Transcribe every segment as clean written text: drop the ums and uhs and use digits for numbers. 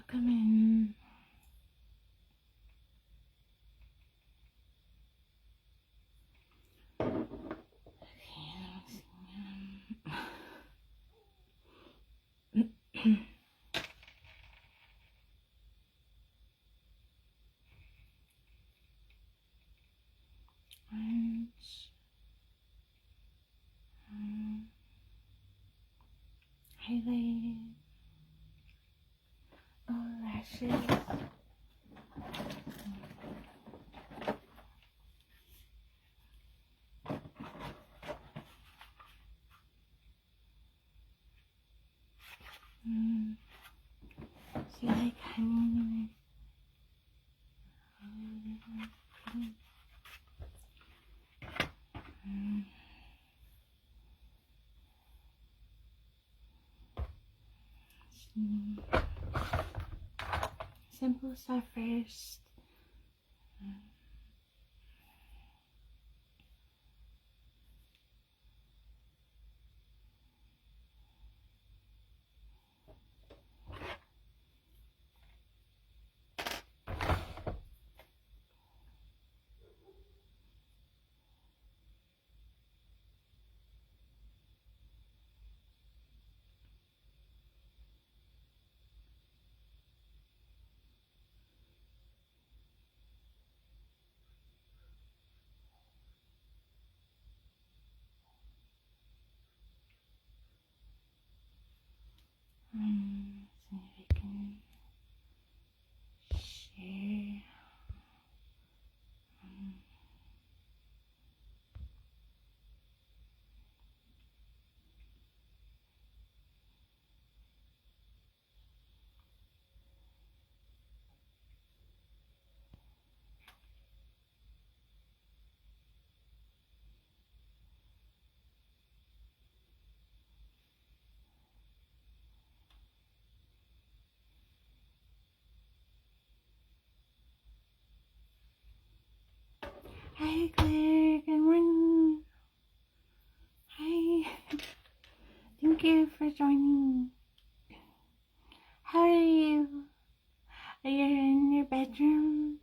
come in. Orange. Highlight. Oh, lashes. See, like honey. Simple stuff first. See if I can share. Hi Claire, good morning. Hi. Thank you for joining. How are you? Are you in your bedroom?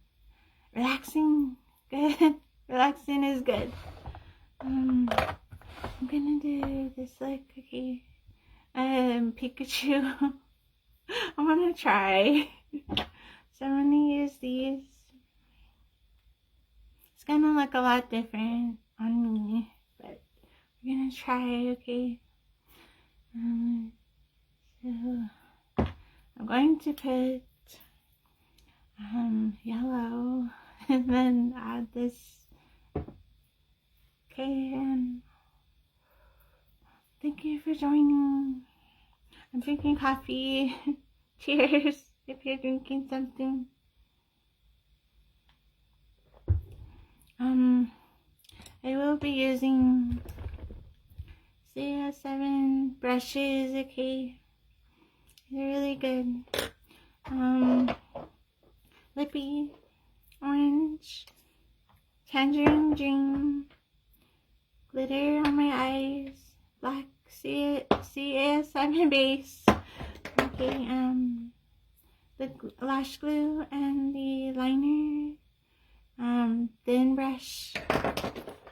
Relaxing? Good. Relaxing is good. I'm gonna do this like cookie. Pikachu. I'm gonna try. So I'm gonna use these. It's gonna look a lot different on me, but we're gonna try, okay? So I'm going to put yellow and then add this. Okay, and thank you for joining. I'm drinking coffee. Cheers if you're drinking something. I will be using CS7 brushes, okay? They're really good. Lippy, orange, tangerine dream, glitter on my eyes, black CS7 base, okay, the lash glue and the liner, thin brush,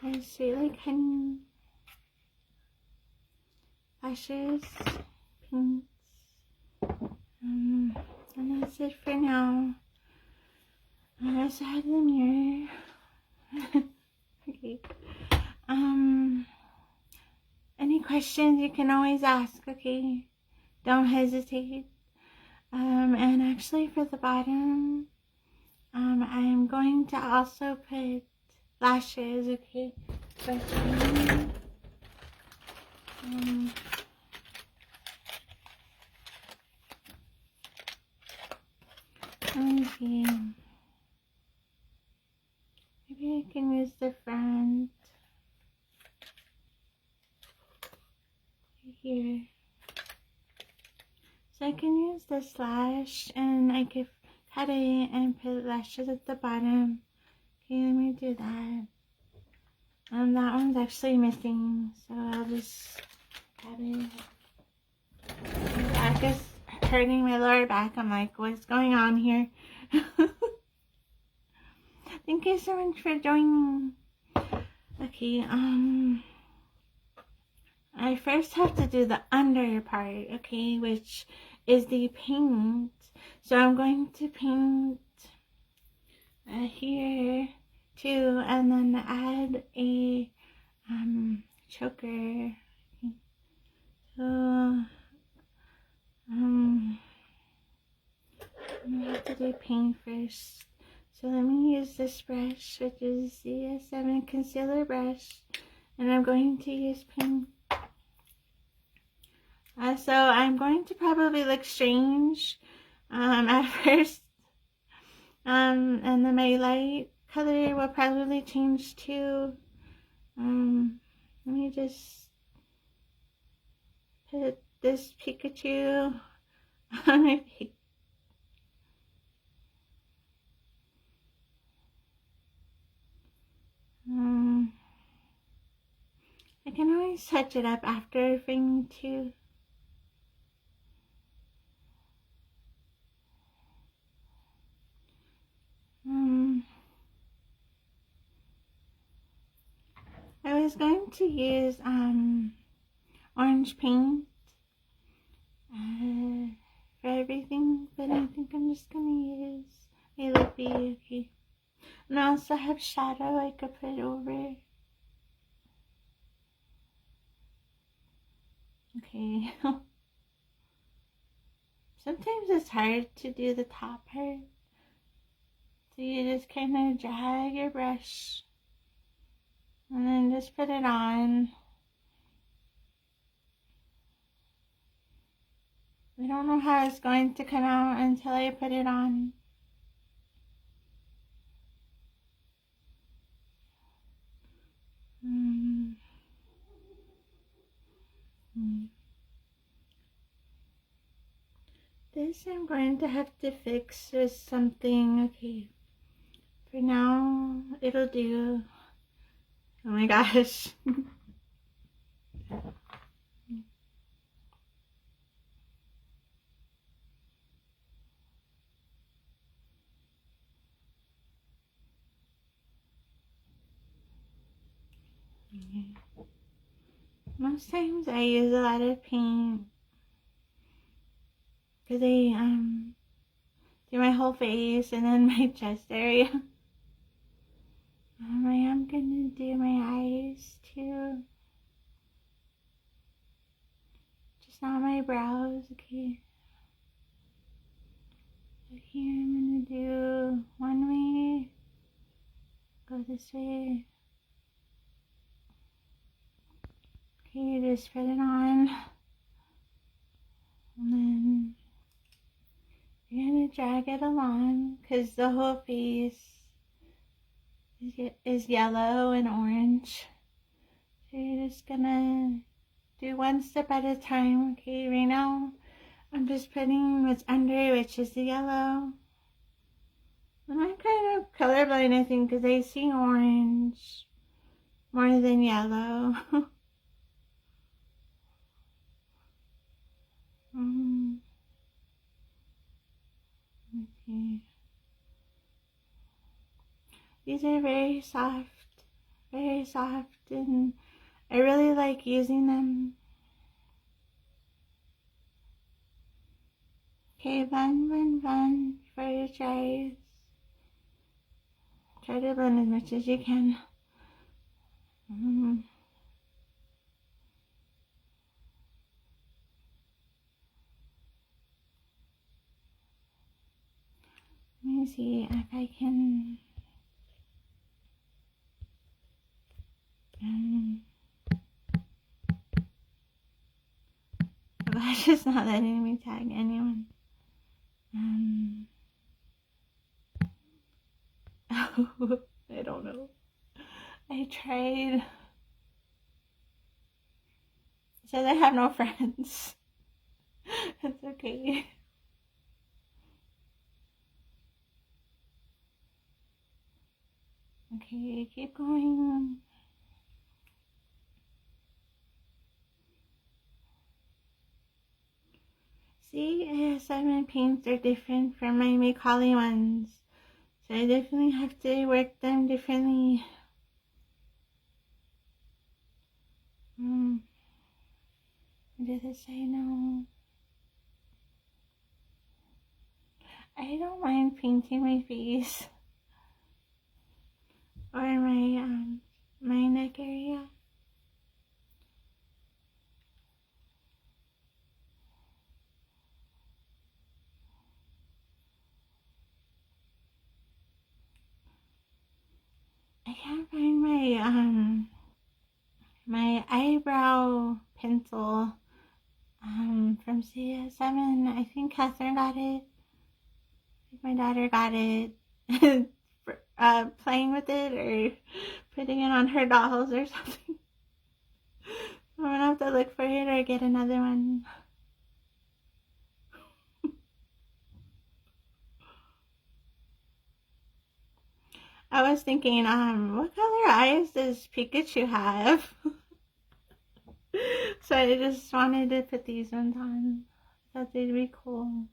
I say like honey, lashes, pinks, and that's it for now. I also have the mirror. Okay. Any questions you can always ask, okay? Don't hesitate. And actually for the bottom, I'm going to also put lashes, okay? But let me see. Maybe I can use the front here. So I can use this lash and I could cut it and put lashes at the bottom. Okay, let me do that. That one's actually missing, so I'll just add it. I guess hurting my lower back. I'm like, what's going on here? Thank you so much for joining. Okay, I first have to do the under part, okay, which is the paint. So I'm going to paint here too, and then add a choker. So I'm gonna have to do paint first. So let me use this brush, which is the S7 concealer brush, and I'm going to use paint. So I'm going to probably look strange at first, and then my light color will probably change too. Let me just put this Pikachu on my face. I can always touch it up after everything too. I was going to use orange paint for everything, but I think I'm just gonna use a lippy, okay. And I also have shadow I could put over. Okay. Sometimes it's hard to do the top part. So you just kind of drag your brush and then just put it on. I don't know how it's going to come out until I put it on. This I'm going to have to fix with something. Okay, for now it'll do. Oh my gosh. Most times I use a lot of paint because I do my whole face and then my chest area. I am gonna do my eyes too, just not my brows. Okay, so here I'm gonna do one way, go this way. Okay, just put it on, and then you're gonna drag it along because the whole face is yellow and orange. So you're just gonna do one step at a time. Okay, right now I'm just putting what's under, which is the yellow. And I'm kind of colorblind, I think, because I see orange more than yellow. Okay. These are very soft, and I really like using them. Okay, blend for your eyes. Try to blend as much as you can. Let me see if I can. The Flash is not letting me tag anyone. I don't know. I tried. It says I have no friends. It's okay. Okay, keep going. See, AS7 paints are different from my Macaulay ones, so I definitely have to work them differently. What did it say? No. I don't mind painting my face or my neck area. I can't find my eyebrow pencil from CS7. I think Catherine got it. I think my daughter got it. Playing with it or putting it on her dolls or something. I'm gonna have to look for it or get another one. I was thinking, what color eyes does Pikachu have? So I just wanted to put these ones on. I thought they'd be cool.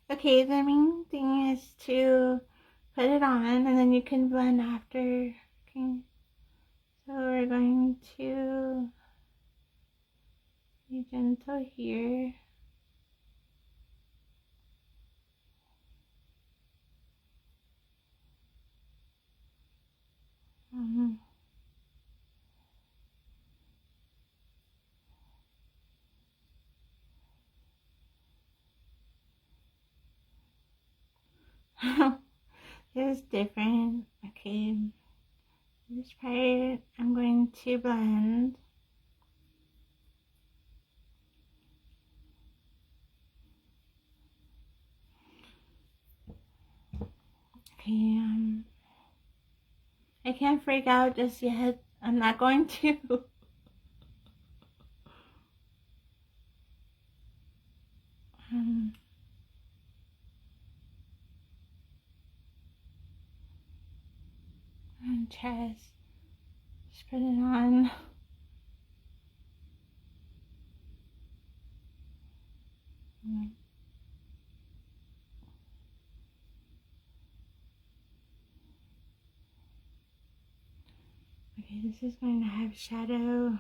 Okay, the main thing is to put it on and then you can blend after. Okay, so we're going to be gentle here. It's different. Okay, this part I'm going to blend. Okay, I can't freak out just yet. I'm not going to. On chest. Just put it on. Okay, this is going to have shadow.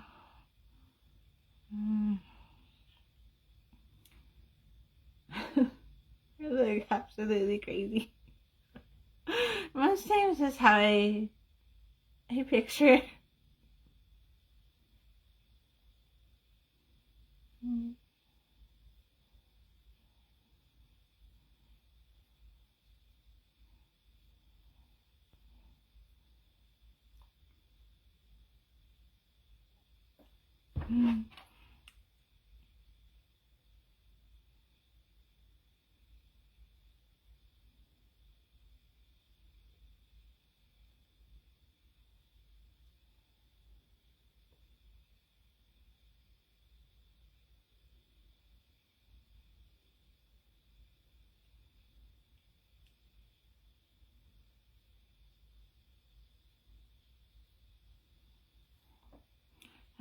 I look absolutely crazy. Most times that's how I picture.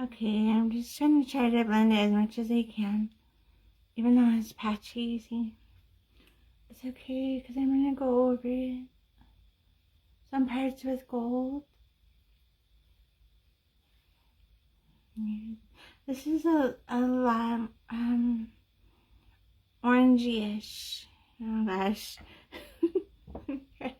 Okay, I'm just gonna try to blend it as much as I can, even though it's patchy. See, it's okay because I'm gonna go over it. Some parts with gold. This is a lot orangey-ish. Oh gosh. Okay.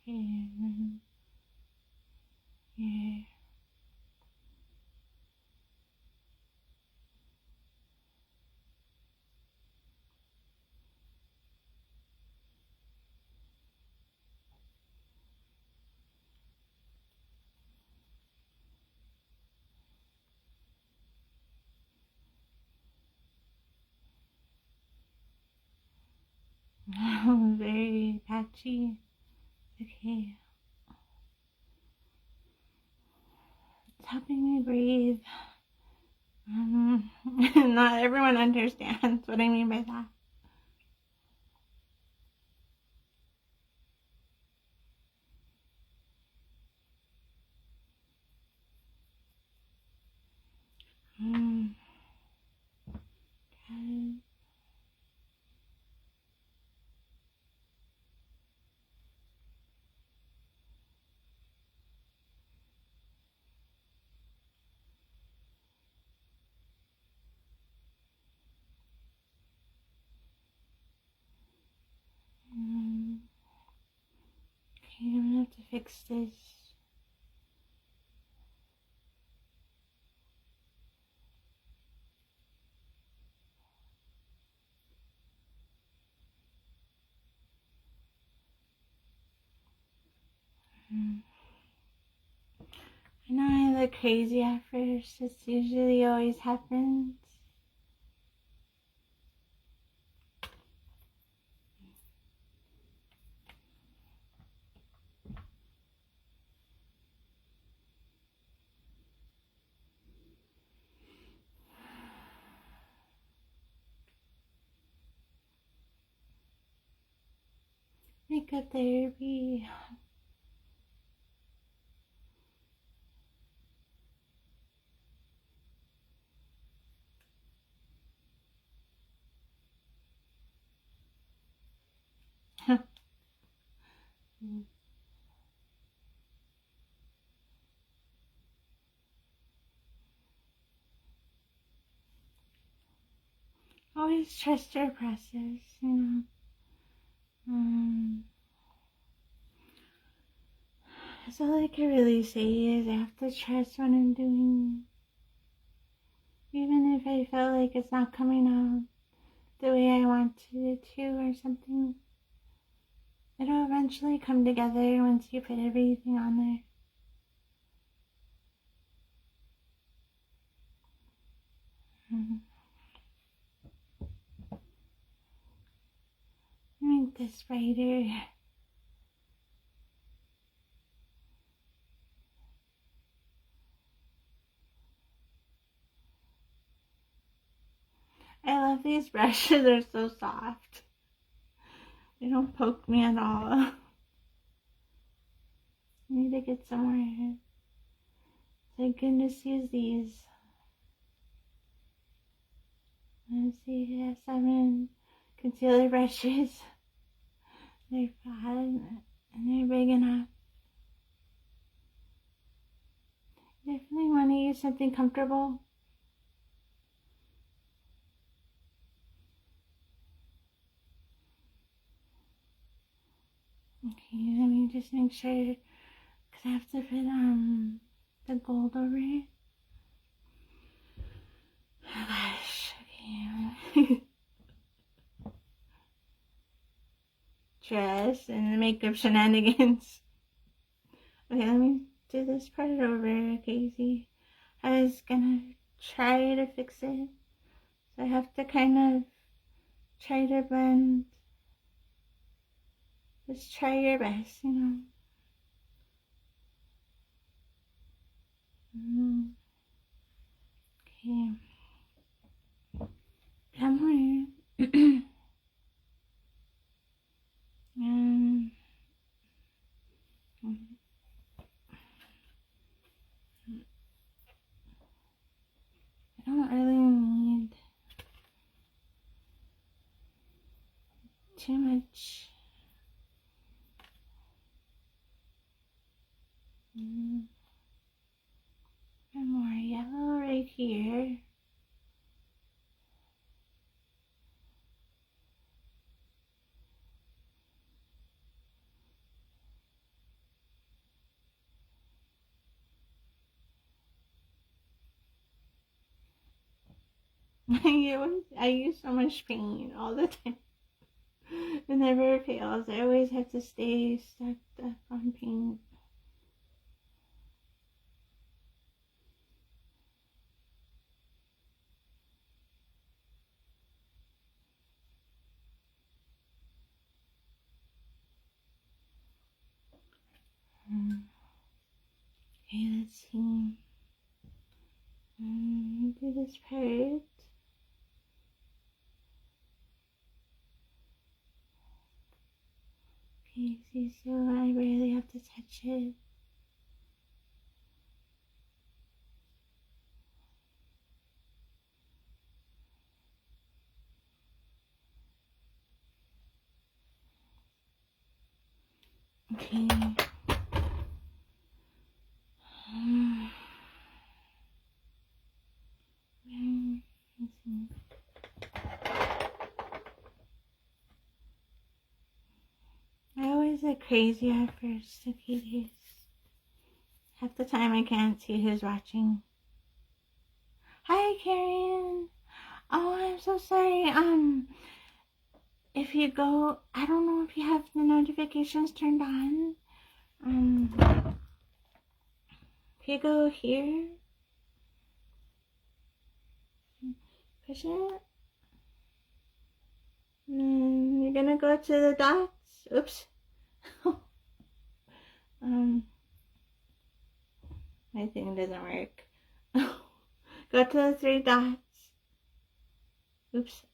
Okay. Yeah. Very patchy. Okay. It's helping me breathe. Not everyone understands what I mean by that. Good. Okay, I'm gonna have to fix this. I know I look crazy at first. This usually always happens. Makeup therapy. Always trust your process, you know. That's all I can really say is I have to trust what I'm doing. Even if I feel like it's not coming out the way I want it to or something, it'll eventually come together once you put everything on there. Make this brighter. I love these brushes, they're so soft. They don't poke me at all. I need to get somewhere. Thank goodness use these. Let's see, CS7 concealer brushes. They're fat and they're big enough. Definitely want to use something comfortable. Okay, let me just make sure, because I have to put the gold over it. Oh gosh, okay. Dress and makeup shenanigans. Okay, let me do this part over, Casey. I was gonna try to fix it, so I have to kind of try to blend. Just try your best, you know. Okay. Come here. I don't really need too much. And more yellow right here. I use so much paint all the time. It never fails. I always have to stay stuck up on paint. Okay, let's see. do this part. Okay, see, so I really have to touch it. Okay. I always get crazy at first, okay, guys. Half the time I can't see who's watching. Hi, Karen. Oh, I'm so sorry. If you go, I don't know if you have the notifications turned on. If you go here, push it. And then you're gonna go to the dots. Oops. My thing doesn't work. Go to the 3 dots. Oops.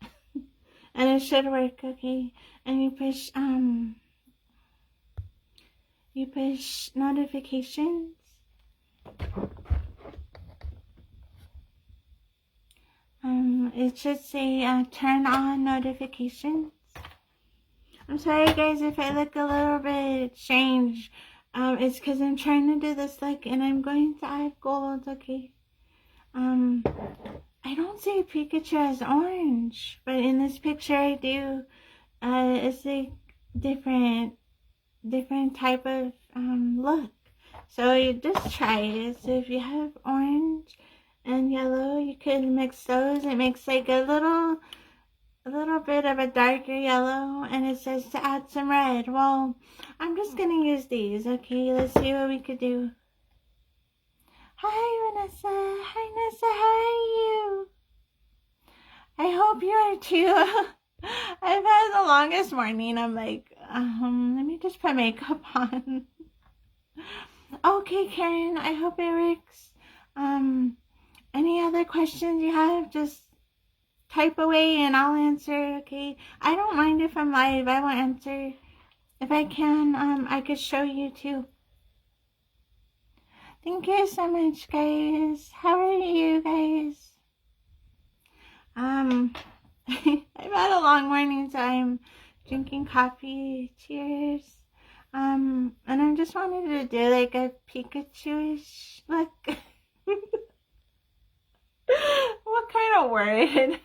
And it should work, okay? And you push notifications. It should say turn on notifications. I'm sorry guys if I look a little bit strange. It's because I'm trying to do this look and I'm going to add gold, okay? I don't see Pikachu as orange, but in this picture I do. It's like different type of look. So you just try it. So if you have orange and yellow, you could mix those. It makes like a little bit of a darker yellow, and it says to add some red. Well, I'm just gonna use these. Okay, let's see what we could do. Hi Vanessa. Hi Nessa, how are you? I hope you are too. I've had the longest morning. I'm like, let me just put makeup on. Okay, Karen, I hope it works. Any other questions you have, just type away and I'll answer, okay? I don't mind if I'm live. I will answer. If I can, I could show you too. Thank you so much, guys. How are you guys? I've had a long morning, so I'm drinking coffee. Cheers. And I just wanted to do like a Pikachu-ish look. What kind of word?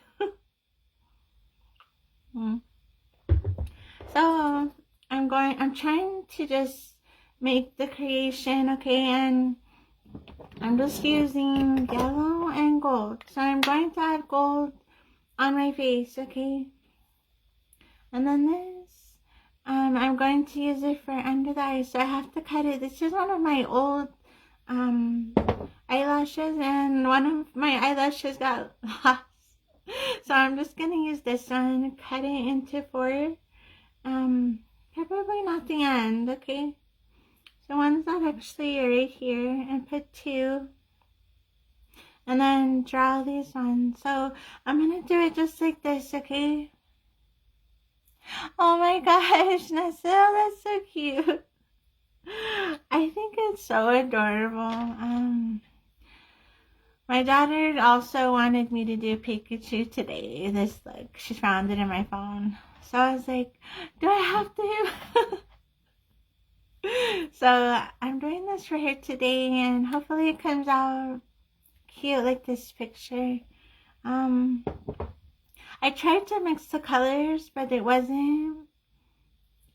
So I'm trying to just make the creation, okay, and I'm just using yellow and gold. So I'm going to add gold on my face, okay? And then this, I'm going to use it for under the eyes, so I have to cut it. This is one of my old eyelashes, and one of my eyelashes got lost. So I'm just gonna use this one, cut it into 4. Probably not the end, okay? So one's not actually right here, and put 2. And then draw these ones. So I'm gonna do it just like this, okay? Oh my gosh, Nessa, that's so cute. I think it's so adorable. My daughter also wanted me to do Pikachu today. This look, she found it in my phone. So I was like, do I have to? So I'm doing this for her today, and hopefully it comes out cute like this picture. I tried to mix the colors, but it wasn't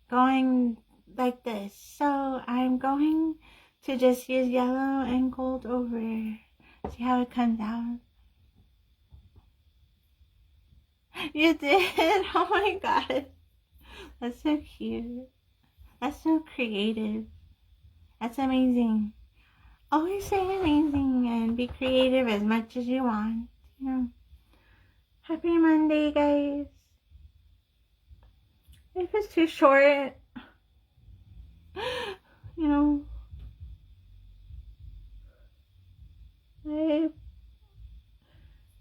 going like this. So I'm going to just use yellow and gold over. See how it comes out. You did? Oh my god. That's so cute. That's so creative. That's amazing. Always say amazing and be creative as much as you want. You know. Happy Monday, guys. If it's too short, you know,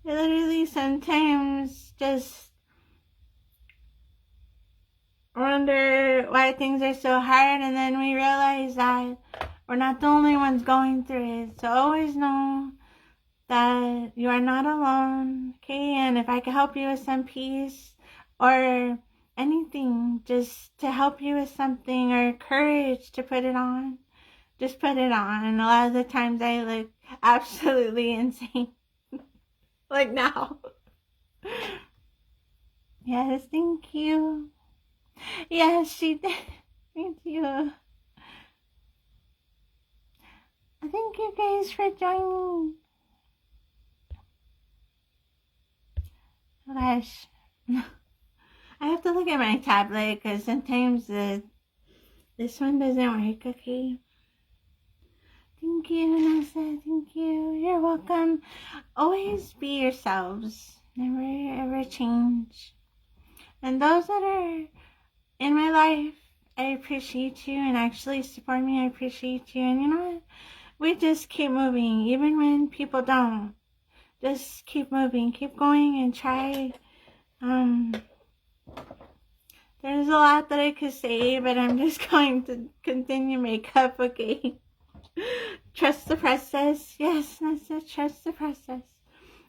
I literally sometimes just wonder why things are so hard, and then we realize that we're not the only ones going through it. So always know that you are not alone, okay? And if I could help you with some peace or anything, just to help you with something, or courage to put it on, just put it on. And a lot of the times I look absolutely insane. Like now. Yes, thank you. Yes, she did. Thank you. Thank you guys for joining. Gosh. I have to look at my tablet because sometimes this one doesn't work, okay? Thank you, Vanessa. Thank you. You're welcome. Always be yourselves. Never ever change. And those that are in my life, I appreciate you and actually support me. I appreciate you. And you know what? We just keep moving, even when people don't. Just keep moving, keep going, and try. There's a lot that I could say, but I'm just going to continue makeup, okay? Trust the process. Yes, that's it. Trust the process.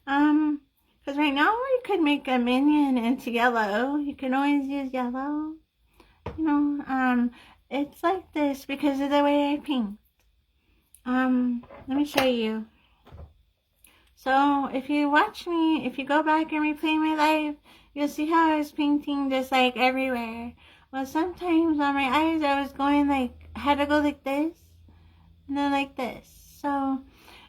Because right now we could make a minion into yellow. You can always use yellow. You know, it's like this because of the way I paint. Let me show you. So if you watch me, if you go back and replay my life, you'll see how I was painting just like everywhere. Well, sometimes on my eyes I was going like, I had to go like this, and then like this. So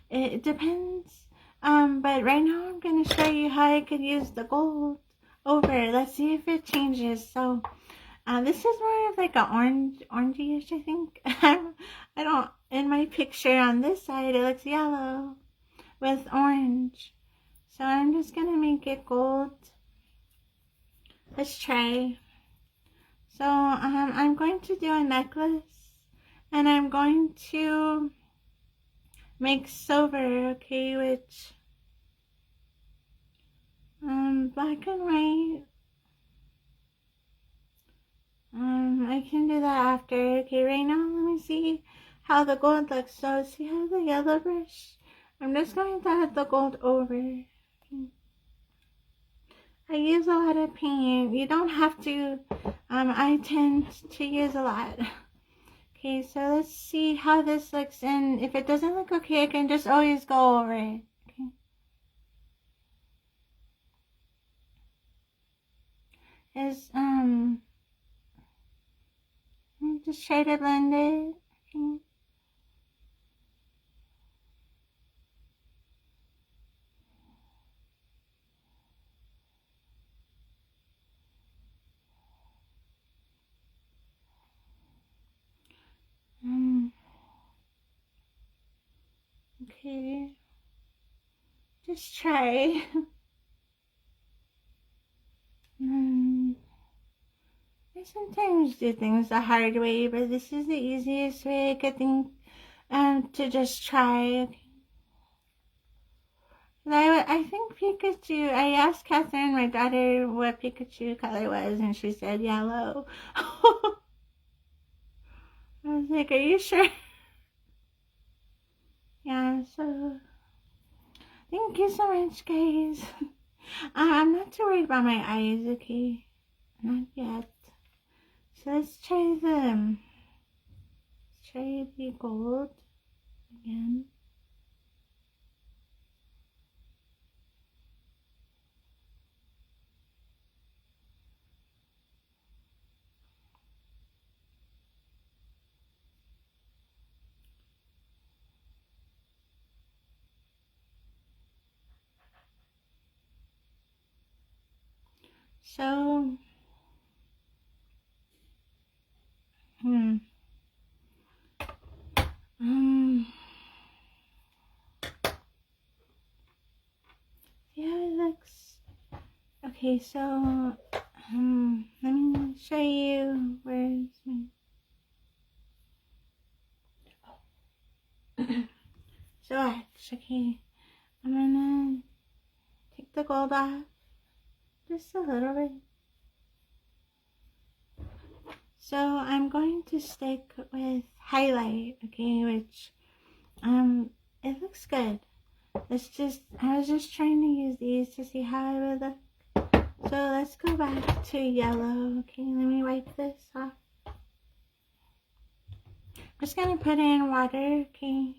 it depends. But right now I'm going to show you how I could use the gold over. Let's see if it changes. So this is more of like an orangey-ish, I think. I don't, in my picture on this side it looks yellow with orange. So I'm just going to make it gold. Let's try. So I'm going to do a necklace, and I'm going to make silver, okay, which black and white. I can do that after. Okay, right now let me see how the gold looks. So see how the yellow brush, I'm just going to add the gold over. Okay. I use a lot of paint. You don't have to. I tend to use a lot. Okay, so let's see how this looks, and if it doesn't look okay, I can just always go over it. Okay. Just try to blend it. Okay. Okay. Just try. I sometimes do things the hard way, but this is the easiest way I could think to just try. I think Pikachu, I asked Catherine, my daughter, what Pikachu color was, and she said yellow. I was like, are you sure? Yeah, so thank you so much, guys. I'm not too worried about my eyes, okay? Not yet. So let's try the gold again. So, yeah, it looks okay. So, let me show you where's my. So, okay, I'm gonna take take the gold off. Just a little bit. So I'm going to stick with highlight, okay, which it looks good. I was just trying to use these to see how it would look. So let's go back to yellow. Okay, let me wipe this off. I'm just gonna put in water, okay.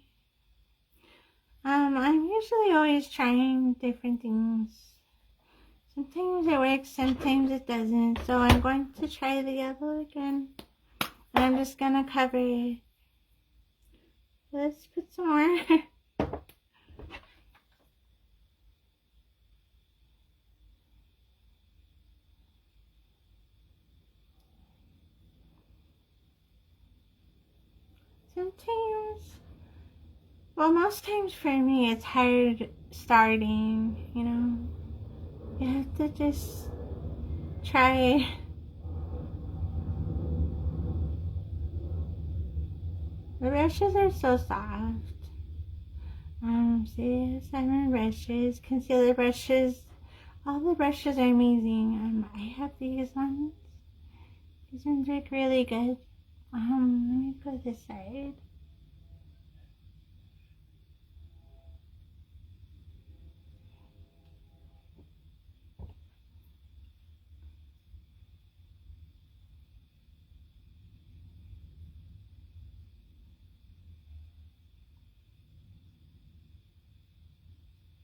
I'm usually always trying different things. Sometimes it works, sometimes it doesn't. So I'm going to try the yellow again. And I'm just gonna cover it. Let's put some more. Sometimes, well, most times for me, it's hard starting, you know. You have to just try. The brushes are so soft. CSM brushes, concealer brushes. All the brushes are amazing. I have these ones. These ones work really good. Let me go this side.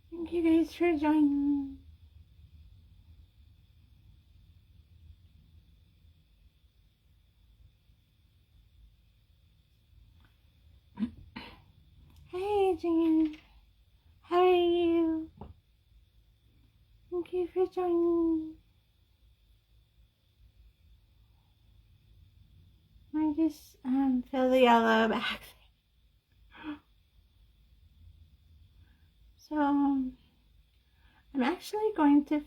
Thank you guys for joining. Hey, Jan. How are you? Thank you for joining. I just fill the yellow back. So I'm actually going to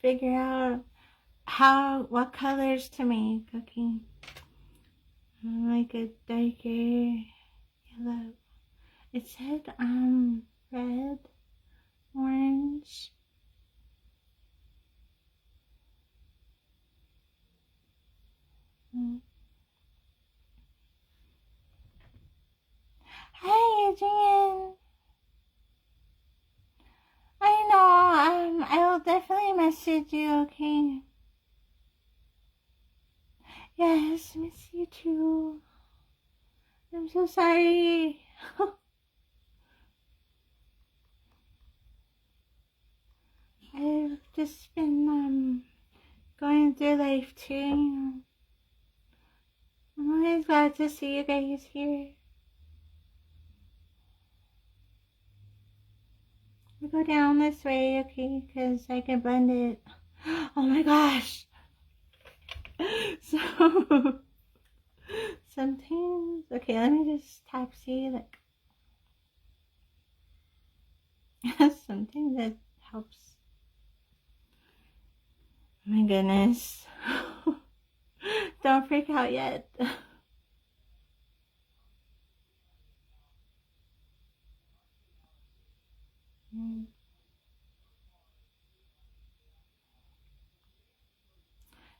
figure out what colors to make. Okay, like a darker yellow. It said red, orange. Hi, Adrian. I know. I will definitely message you. Okay. Yes, miss you too. I'm so sorry. I've just been going through life too. I'm always glad to see you guys here. We go down this way, okay? Because I can blend it. Oh my gosh! So sometimes, okay, let me just tap see like. Sometimes that helps. My goodness. Don't freak out yet.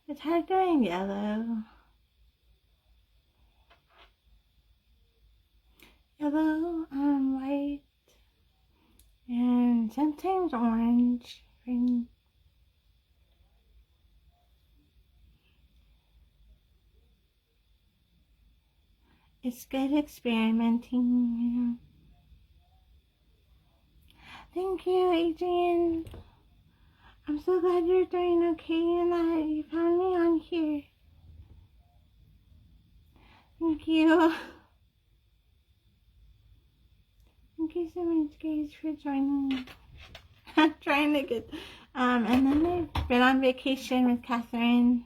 It's hard going yellow. Yellow, white, and sometimes orange. It's good experimenting, you know. Thank you, Adrian. I'm so glad you're doing okay and that you found me on here. Thank you. Thank you so much, guys, for joining. I'm trying to get, and then I've been on vacation with Catherine.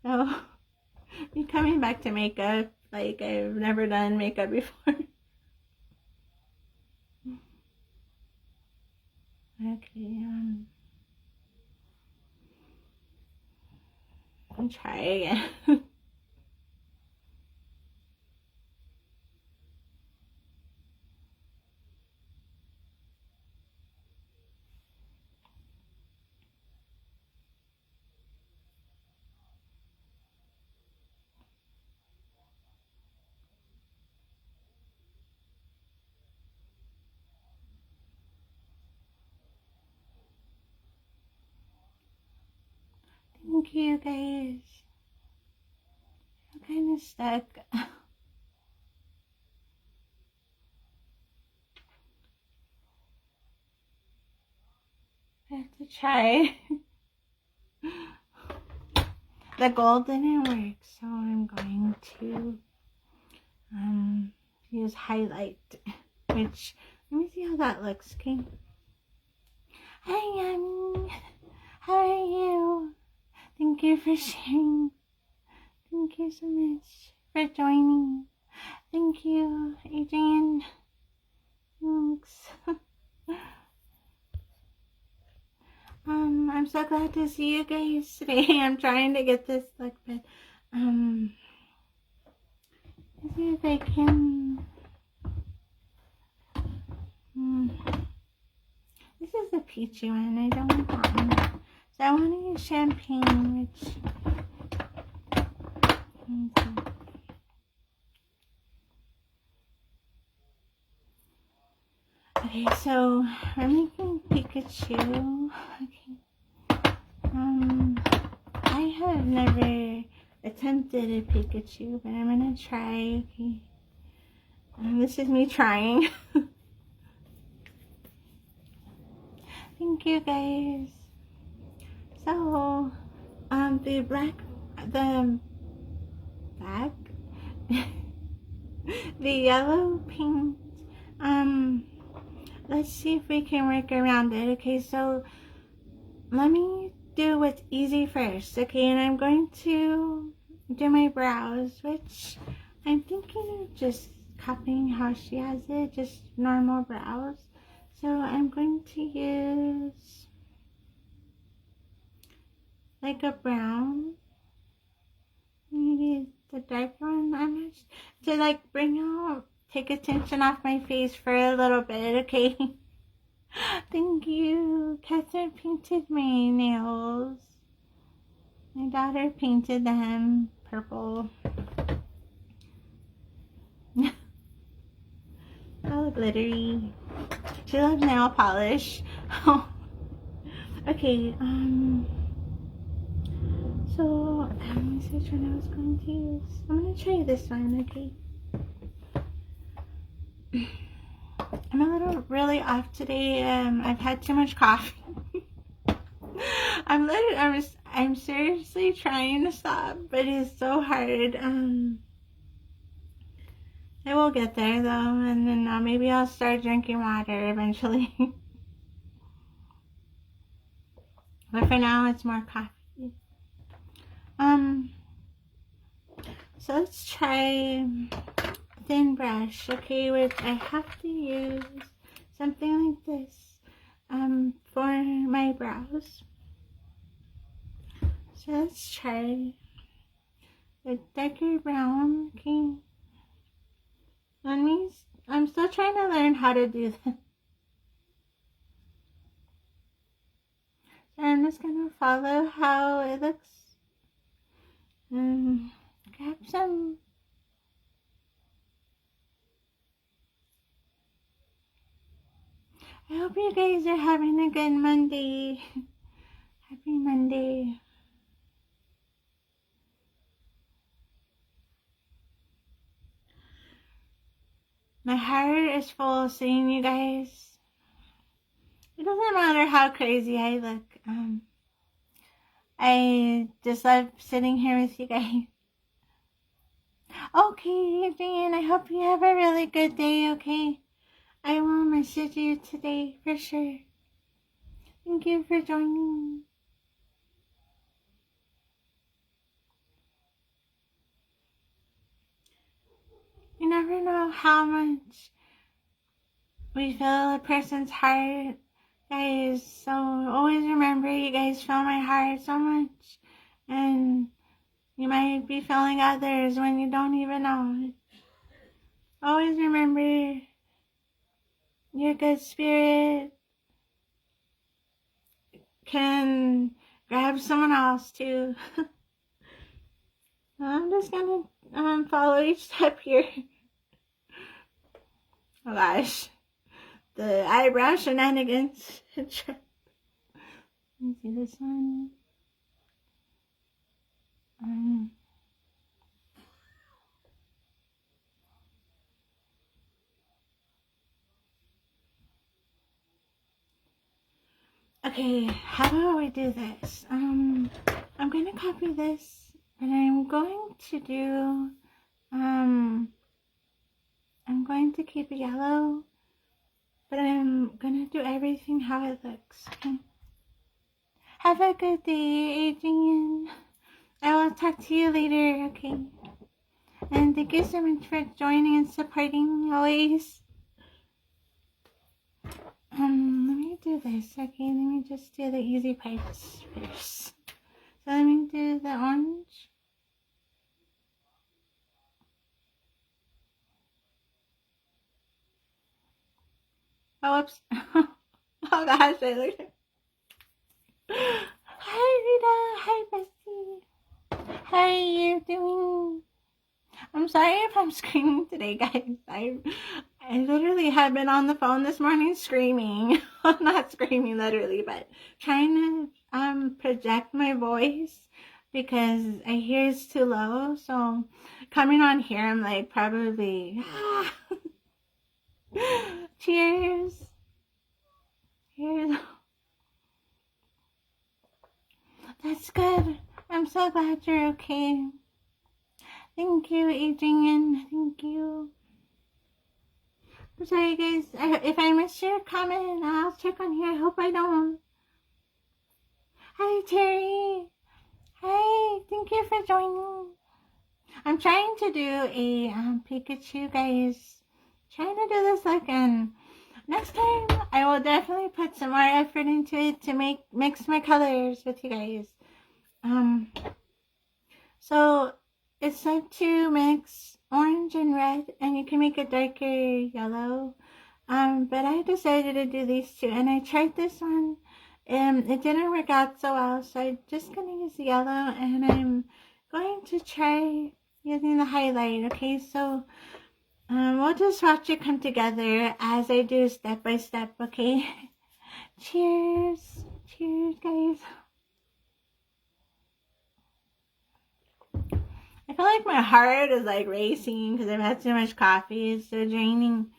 So, me coming back to makeup, like I've never done makeup before. Okay, I'll try again. Thank you guys. I'm kind of stuck. I have to try. The gold didn't work, so I'm going to use highlight, which, let me see how that looks, okay? Hi, Yummy. How are you? Thank you for sharing. Thank you so much for joining. Thank you, Adrian. Thanks. I'm so glad to see you guys today. I'm trying to get this look, but let's see if I can. This is the peachy one. I don't want that one. So I want to use champagne, which. Okay, so we're making Pikachu. Okay. I have never attempted a Pikachu, but I'm gonna try. Okay. This is me trying. Thank you guys. So, the black, the yellow paint, let's see if we can work around it. Okay, so let me do what's easy first. Okay, and I'm going to do my brows, which I'm thinking of just copying how she has it, just normal brows. So I'm going to use like a brown, maybe the dark one, I'm not to like bring out, take attention off my face for a little bit, okay? Thank you. Catherine painted my nails. My daughter painted them purple. All glittery. She loves nail polish. Okay, so let me see which one I was going to use. I'm gonna try this one, okay? I'm a little really off today. I've had too much coffee. I'm seriously trying to stop, but it's so hard. I will get there though, and then maybe I'll start drinking water eventually. But for now, it's more coffee. So let's try thin brush, okay, which I have to use something like this, for my brows. So let's try the darker brown, okay. I'm still trying to learn how to do this. So I'm just gonna follow how it looks. Grab some. I hope you guys are having a good Monday. Happy Monday. My heart is full seeing you guys. It doesn't matter how crazy I look. I just love sitting here with you guys. Okay, Adrian, I hope you have a really good day, okay? I will message you today for sure. Thank you for joining. You never know how much we feel a person's heart, guys. So always remember, you guys feel my heart so much. And you might be feeling others when you don't even know. Always remember, your good spirit can grab someone else too. I'm just gonna follow each step here. Oh gosh, the eyebrow shenanigans. Let me see this one. Okay, how about we do this? I'm gonna copy this, and I'm going to do, I'm going to keep it yellow, but I'm gonna do everything how it looks, okay? Have a good day, Adrian. I will talk to you later, okay? And thank you so much for joining and supporting always. Let me do this, okay? Let me just do the easy parts first. So let me do the orange. Oh, whoops. Oh gosh, I looked. Hi, Rita. Hi, Bessie. How are you doing? I'm sorry if I'm screaming today, guys. I literally have been on the phone this morning screaming. Not screaming literally, but trying to project my voice because I hear it's too low. So coming on here, I'm like probably cheers. Cheers. That's good. I'm so glad you're okay. Thank you, Adrian. Thank you. I'm sorry, guys. If I missed your comment, I'll check on here. I hope I don't. Hi, Terry. Hi. Thank you for joining. I'm trying to do a Pikachu, guys. Trying to do this again. Next time, I will definitely put some more effort into it to mix my colors with you guys. So it's time to mix orange and red, and you can make a darker yellow. But I decided to do these two, and I tried this one, and it didn't work out so well, so I'm just gonna use the yellow, and I'm going to try using the highlight. Okay, so we'll just watch it come together as I do step by step. Okay. Cheers. Cheers, guys. I feel like my heart is like racing because I've had too much coffee. It's so draining.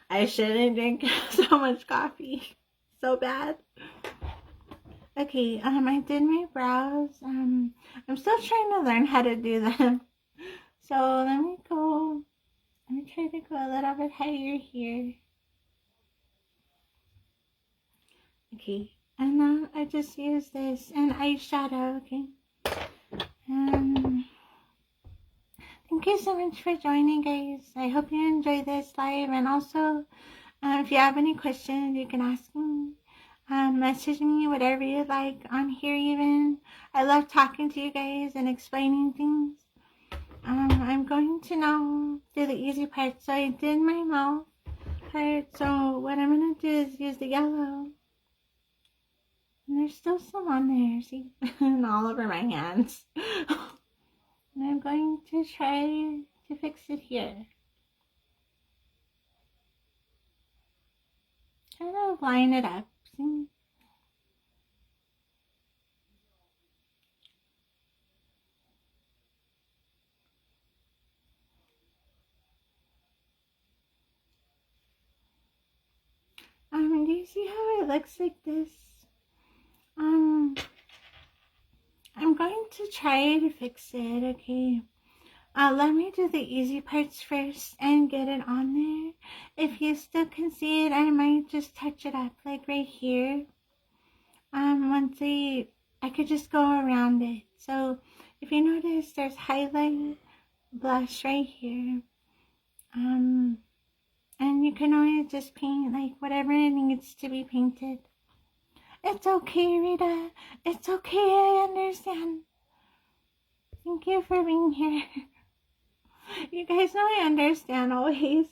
I shouldn't drink so much coffee. So bad. Okay, I did my brows. I'm still trying to learn how to do them. So let me try to go a little bit higher here. Okay, and now I just use this and eyeshadow, okay? Thank you so much for joining, guys. I hope you enjoy this live, and also if you have any questions, you can ask me, message me, whatever you like on here even. I love talking to you guys and explaining things. I'm going to now do the easy part. So I did my mouth part, so what I'm going to do is use the yellow. And there's still some on there, see? And all over my hands. And I'm going to try to fix it here. Kind of line it up, see? Do you see how it looks like this? I'm going to try to fix it, okay? Let me do the easy parts first and get it on there. If you still can see it, I might just touch it up, like right here. Once I could just go around it. So if you notice, there's highlight, blush right here. And you can always just paint like whatever it needs to be painted. It's okay, Rita. It's okay, I understand. Thank you for being here. You guys know I understand always.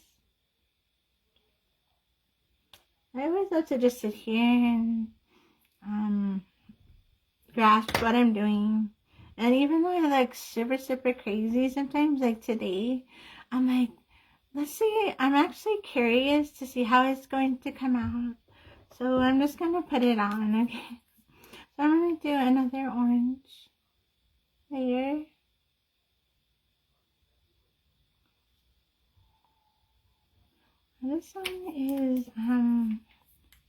I always love to just sit here and grasp what I'm doing. And even though I like super crazy sometimes, like today, I'm like, let's see, I'm actually curious to see how it's going to come out. So I'm just gonna put it on, okay? So I'm gonna do another orange. layer. This one is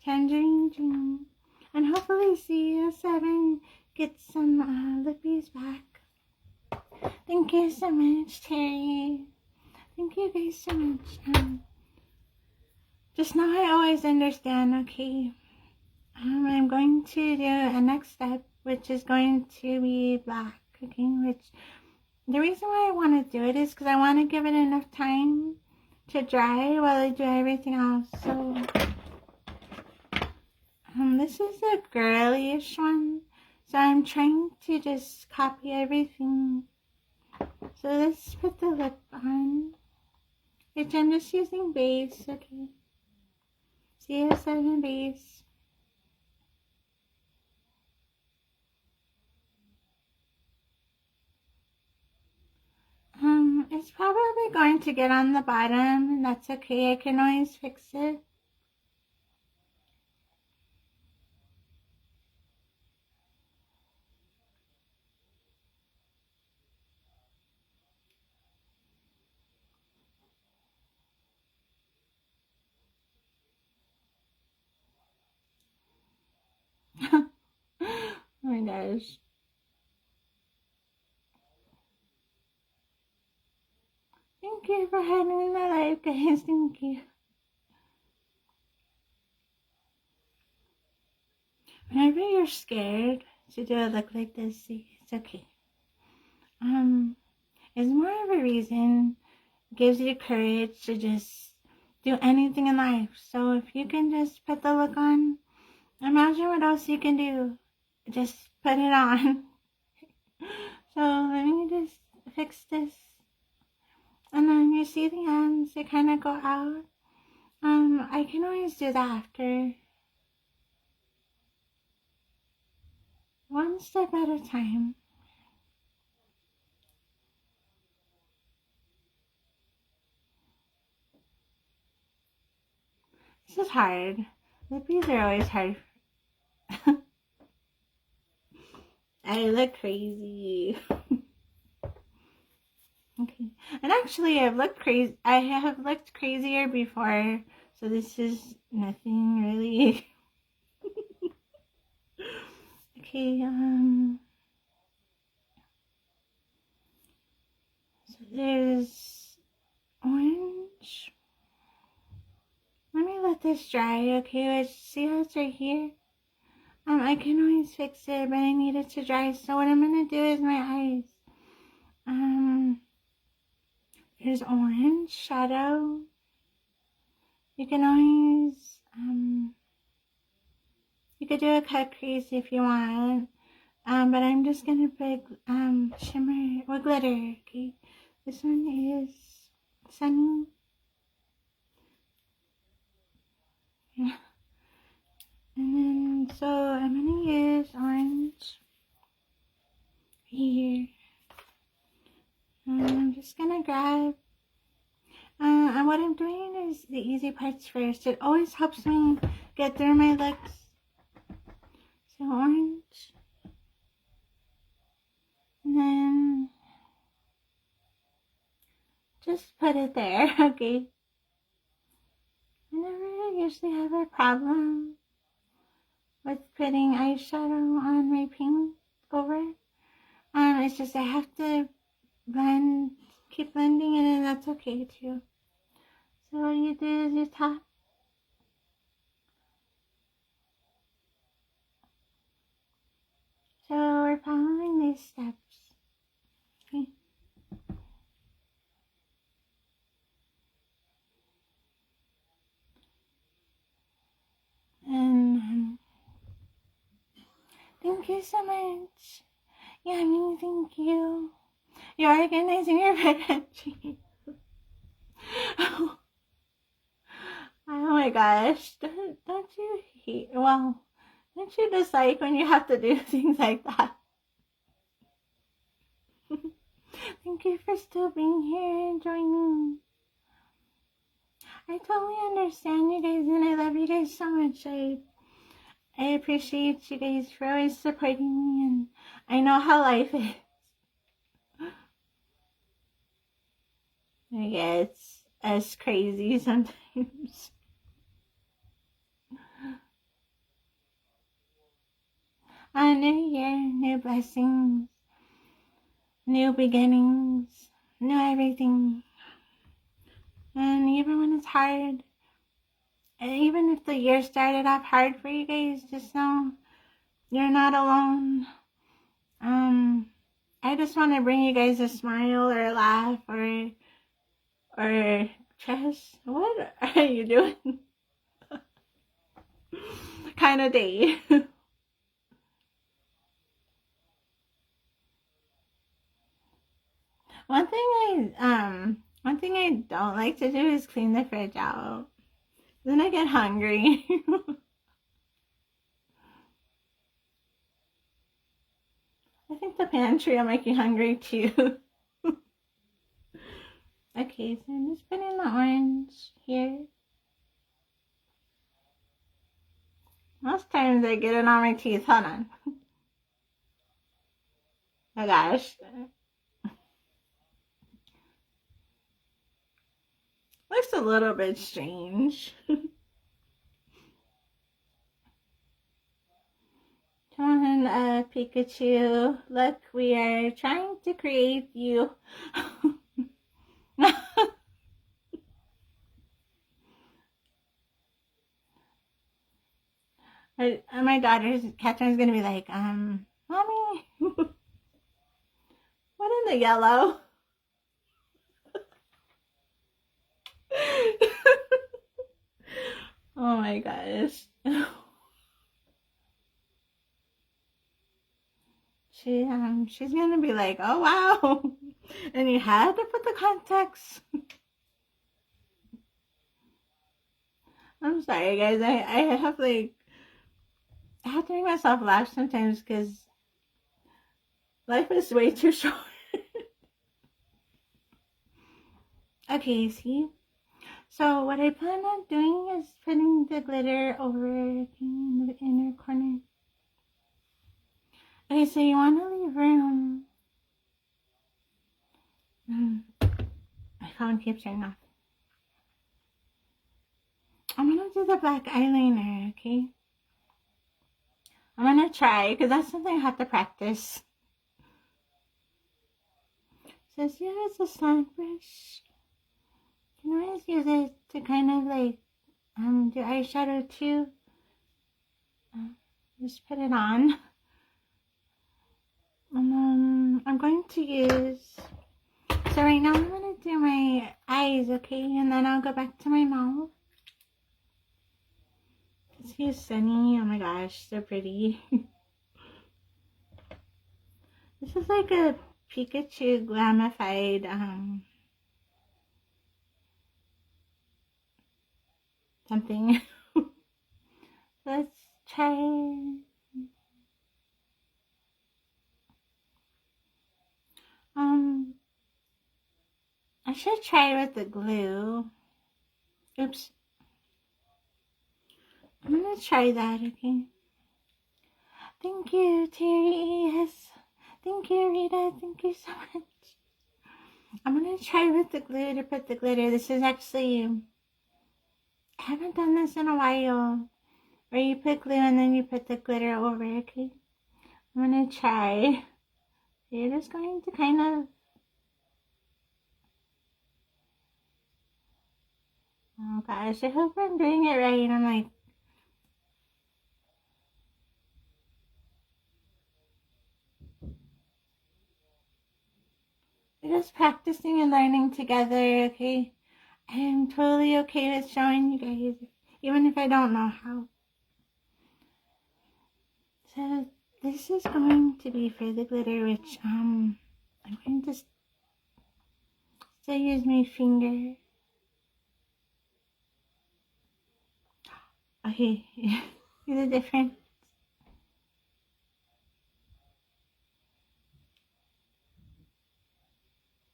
Tangerine Dream. And hopefully CO7 gets some lippies back. Thank you so much, Terry. Thank you guys so much. Just now I always understand, okay? I'm going to do a next step, which is going to be black, okay? Which, the reason why I want to do it is because I want to give it enough time to dry while I do everything else. So, this is a girlyish one. So I'm trying to just copy everything. So let's put the lip on, which I'm just using base, okay? CO7 base. It's probably going to get on the bottom, and that's okay. I can always fix it. Oh my gosh. Thank you for having my life, guys. Thank you. Whenever you're scared to do a look like this, see, it's okay. It's more of a reason, gives you courage to just do anything in life. So if you can just put the look on, imagine what else you can do. Just put it on. So let me just fix this. And then you see the ends, they kind of go out. I can always do that after. One step at a time. This is hard. Lippies are always hard. I look crazy. Okay. And actually I have looked crazier before, so this is nothing really. Okay, so there's orange. Let me let this dry, okay? See how it's right here? I can always fix it, but I need it to dry. So what I'm gonna do is my eyes. There's orange shadow. You can always, you could do a cut crease if you want. But I'm just gonna put, shimmer or glitter, okay? This one is Sunny. Yeah. And then, so I'm gonna use orange here. I'm just gonna grab, and what I'm doing is the easy parts first. It always helps me get through my looks. So orange. And then just put it there, okay? Whenever I usually have a problem with putting eyeshadow on my pink over, it's just I have to blend, keep blending it, and that's okay too. So what you do is you tap. So we're following these steps, okay? And thank you so much. Yummy, thank you. You're organizing your energy. Oh my gosh. Don't you hate, well, don't you dislike when you have to do things like that? Thank you for still being here and joining. I totally understand you guys, and I love you guys so much. I appreciate you guys for always supporting me, and I know how life is. Yeah, it's as crazy sometimes. A new year, new blessings, new beginnings, new everything. And even when it's hard, and even if the year started off hard for you guys, just know you're not alone. I just want to bring you guys a smile or a laugh or just what are you doing? Kind of day. One thing I don't like to do is clean the fridge out. Then I get hungry. I think the pantry will make you hungry too. Okay, so I'm just putting the orange here. Most times I get it on my teeth. Hold on. Oh gosh. Looks a little bit strange. Come on, Pikachu. Look, we are trying to create you. My daughter's Catherine's gonna be like, Mommy, what in the yellow? Oh my gosh. She's gonna be like, oh wow. And you had to put the contacts. I'm sorry guys, I have like I have to make myself laugh sometimes because life is way too short. Okay, see? So what I plan on doing is putting the glitter over in the inner corner. Okay, so you want to leave room. My phone keeps turning off. I'm going to do the black eyeliner, okay? I'm going to try, because that's something I have to practice. So here is a slant brush. You can always use it to kind of like do eyeshadow too. Just put it on. And then I'm going to use, so right now I'm going to do my eyes, okay? And then I'll go back to my mouth. This is Sunny. Oh my gosh, so pretty. This is like a Pikachu glamified something. Let's try. I should try with the glue. Oops. I'm gonna try that, okay? Thank you, Terry. Yes. Thank you, Rita. Thank you so much. I'm gonna try with the glue to put the glitter. This is actually, I haven't done this in a while. Where you put glue and then you put the glitter over, okay? I'm gonna try. You're just going to kind of, oh gosh, I hope I'm doing it right. I'm like, we're just practicing and learning together, okay? I am totally okay with showing you guys, even if I don't know how. So this is going to be for the glitter, which I'm going to still use my finger. Okay, see the difference?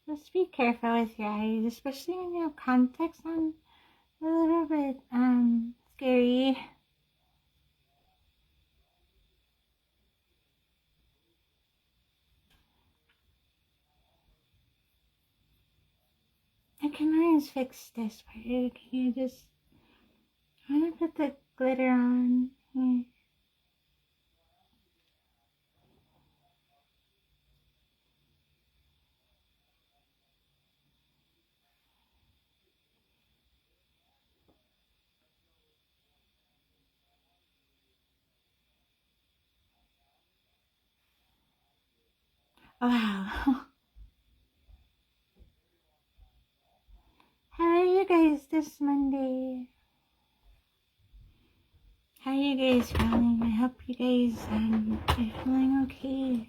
Just be careful with your eyes, especially when you have contacts on. A little bit scary. Okay, can always fix this part. Okay, I'm gonna put the glitter on here. Wow. How are you guys this Monday? How are you guys feeling? I hope you guys are feeling okay.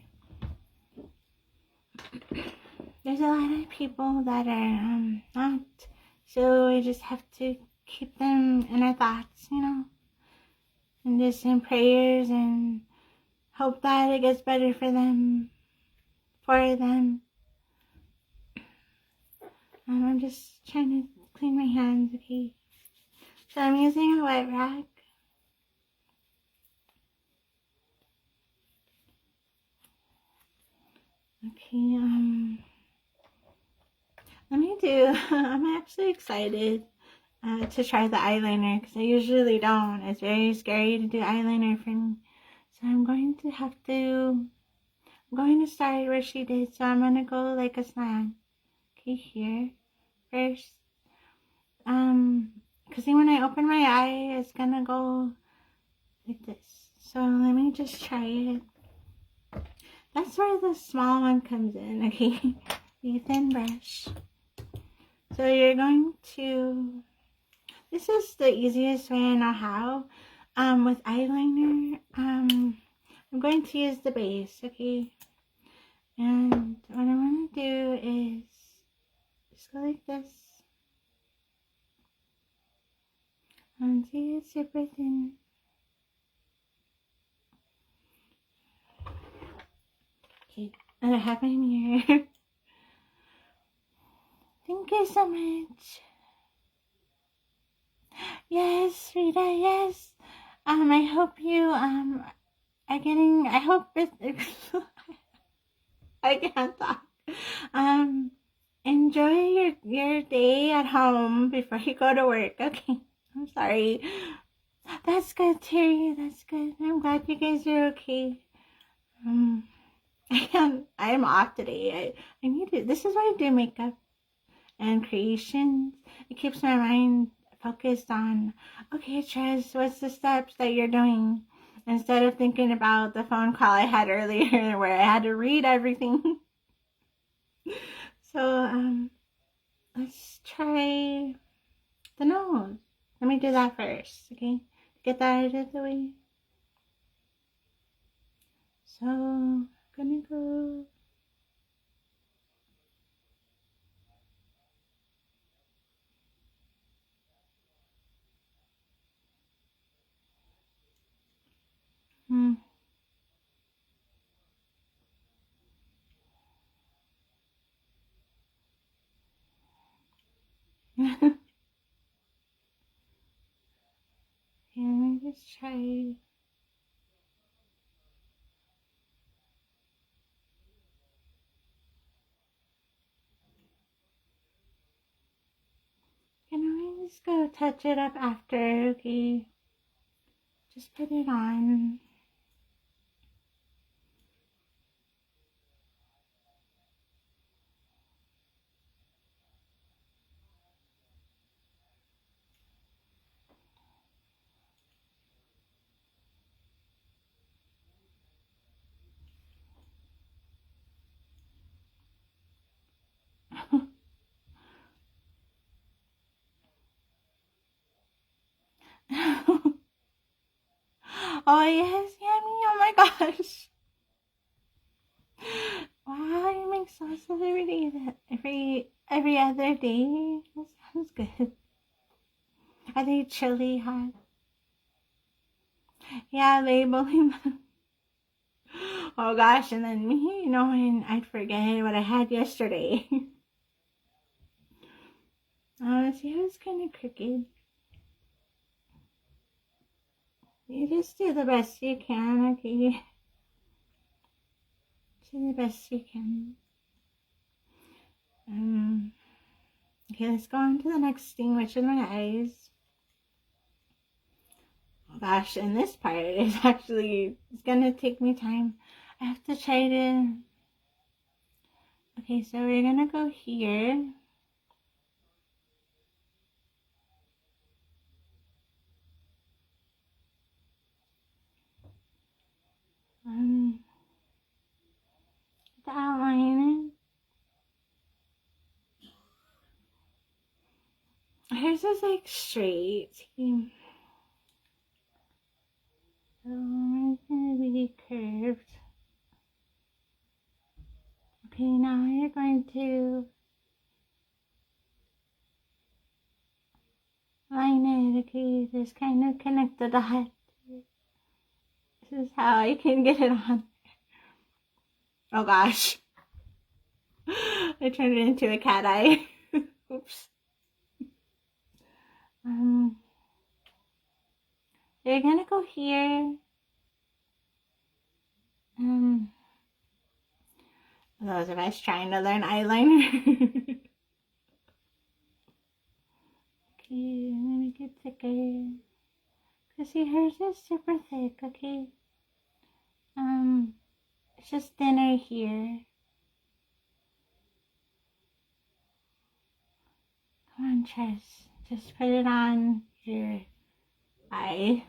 There's a lot of people that are not, so we just have to keep them in our thoughts, and just in prayers and hope that it gets better for them. I'm just trying to clean my hands, okay? So I'm using a wet rag. Okay, I'm actually excited to try the eyeliner because I usually don't. It's very scary to do eyeliner for me. So I'm going to start where she did. So I'm going to go like a slant. Okay, here first. Because when I open my eye, it's going to go like this. So let me just try it. That's where the small one comes in, okay? The thin brush. So you're going to, this is the easiest way I know how. With eyeliner, I'm going to use the base, okay? And what I'm going to do is just go like this. And see, it's super thin. Okay, and I have my mirror. Thank you so much. Yes, Rita, yes. I hope you, are getting, I hope it, I can't talk. Enjoy your day at home before you go to work, okay? I'm sorry. That's good, Terry, that's good. I'm glad you guys are okay. I'm off today. I need it. This is why I do makeup and creations. It keeps my mind focused on, okay, Trez, what's the steps that you're doing? Instead of thinking about the phone call I had earlier where I had to read everything. So, let's try the nose. Let me do that first, okay? Get that out of the way. So, I'm gonna go. Okay, let me just try. Can I just go touch it up after, okay? Just put it on. Oh yes, Yummy, oh my gosh. Wow, you make sauce every day, every other day. That sounds good. Are they chili hot? Yeah, labeling them. Oh gosh, and then me knowing I'd forget what I had yesterday. See, I was kind of crooked. You just do the best you can, okay? Do the best you can. Okay, let's go on to the next thing, which is my eyes. Oh gosh, and this part is actually, it's gonna take me time. I have to try to, okay, so we're gonna go here. The outline. Hers is like straight. See? So it's gonna be curved. Okay, now you're going to line it. Okay, just kind of connect the dot. This is how I can get it on. Oh gosh. I turned it into a cat eye. Oops. You're gonna go here. Those of us trying to learn eyeliner. Okay, let me make it thicker. Cause see, hers is super thick. Okay. It's just thinner here. Come on, Tress. Just put it on your eye.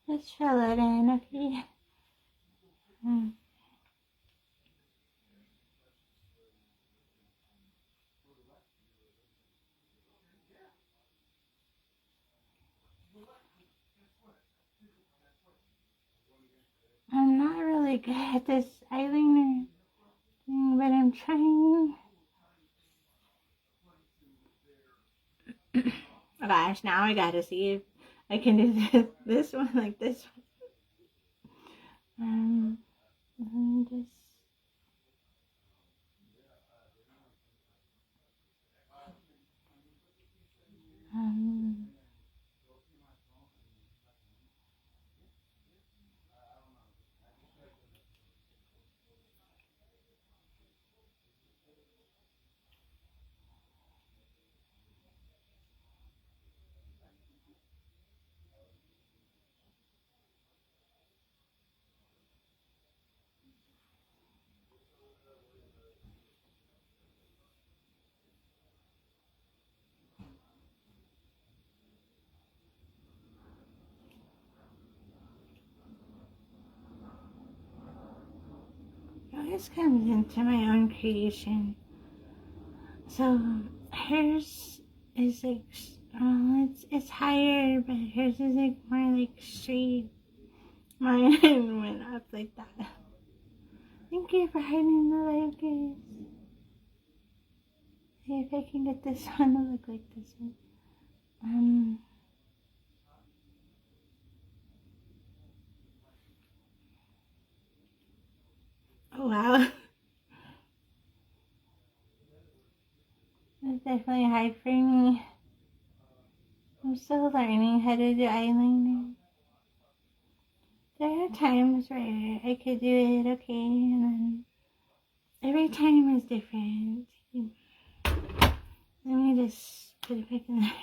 Just fill it in, okay? I'm not really good at this eyeliner thing, but I'm trying. Oh gosh, now I gotta see if I can do this one like this one. Just it always comes into my own creation. So hers is like, it's higher, but hers is like more like straight. Mine went up like that. Thank you for hiding the light, guys. See if I can get this one to look like this one. Oh wow. It's definitely hard for me. I'm still learning how to do eyeliner. There are times where I could do it okay, and then every time is different. Let me just put it back in there.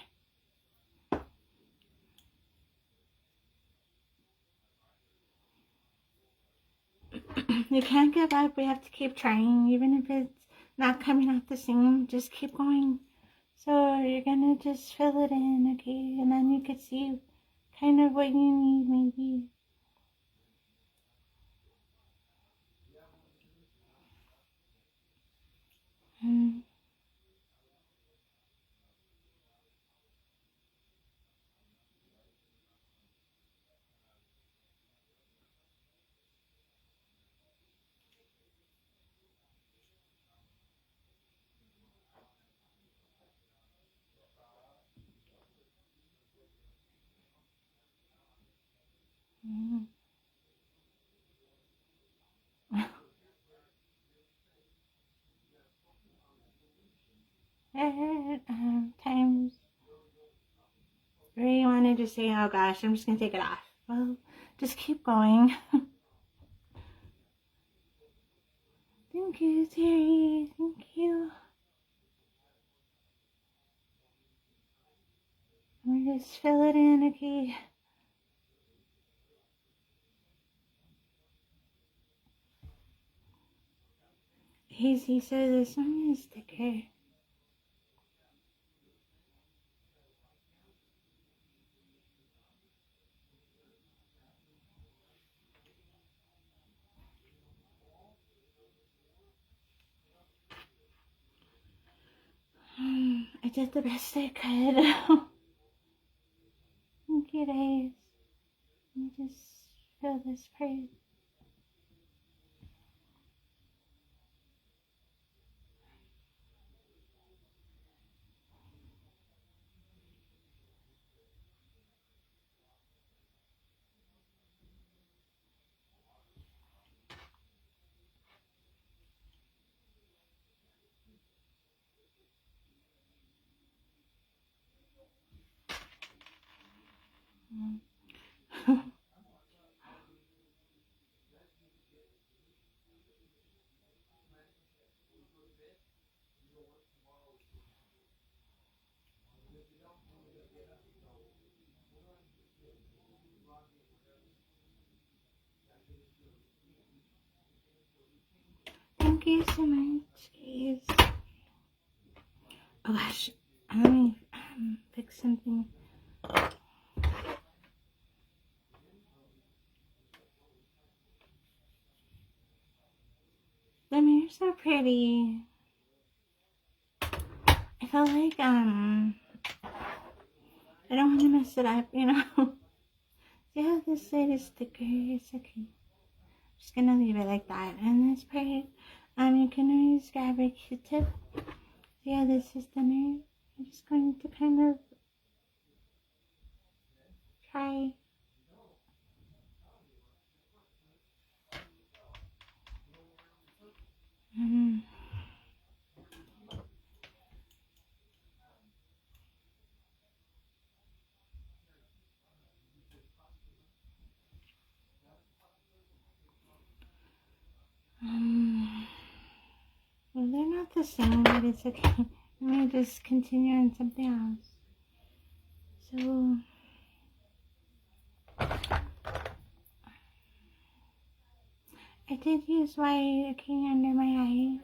You can't give up. We have to keep trying, even if it's not coming out the same. Just keep going. So you're gonna just fill it in, okay? And then you can see kind of what you need, maybe. times where you want to just say, oh gosh, I'm just going to take it off. Well, just keep going. Thank you, Terry. Thank you. Let me just fill it in, okay? Hazy says this one is thicker. I did the best I could. Thank you, guys. Let me just fill this part. Thank you so much, guys. Oh gosh, let me fix something. The mirror's so pretty. I felt like I don't want to mess it up, you know. See how this side is thicker? It's okay. I'm just gonna leave it like that. And this part, you can always grab a Q-tip. See how this is thinner? I'm just going to kind of try. Well, they're not the same, but it's okay. Let me just continue on something else. So, I did use white, okay, under my eye.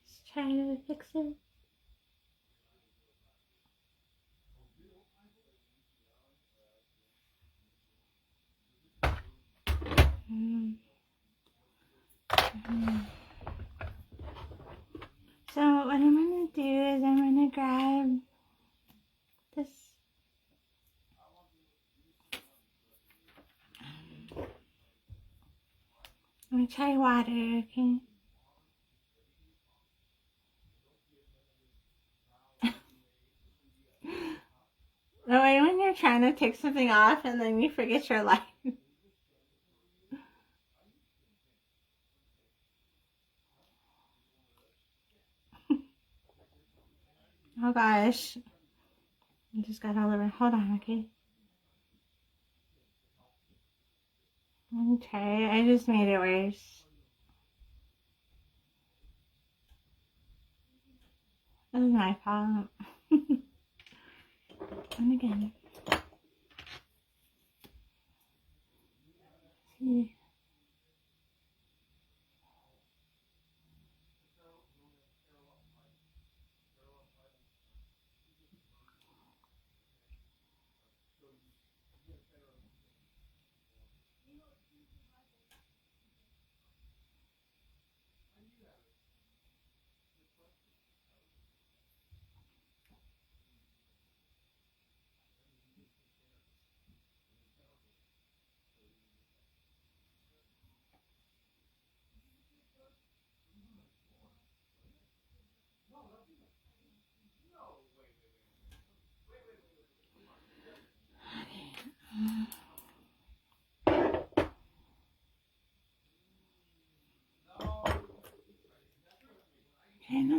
Just try to fix it. So what I'm gonna do is I'm gonna grab this. I'm gonna try water, okay? The way when you're trying to take something off and then you forget your light. Oh gosh. I just got all over. Hold on, okay? Let me try. I just made it worse. That was my fault. And again. See.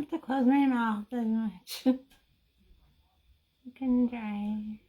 have to close my mouth as much. You can dry.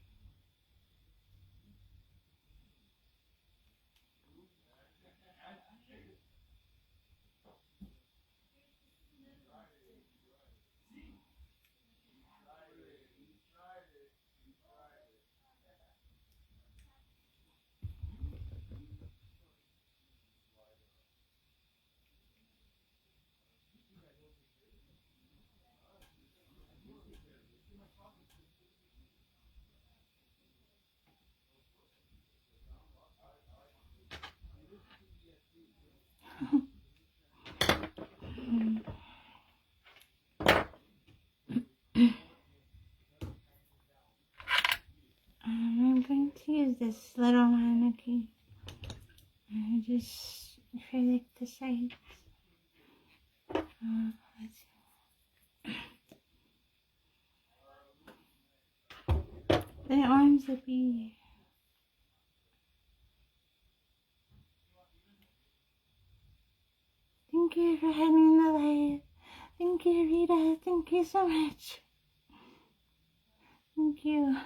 I'm going to use this little one, okay? Just for like the sides. Let's see. The arms would be. Thank you for having the live. Thank you, Rita. Thank you so much. Thank you.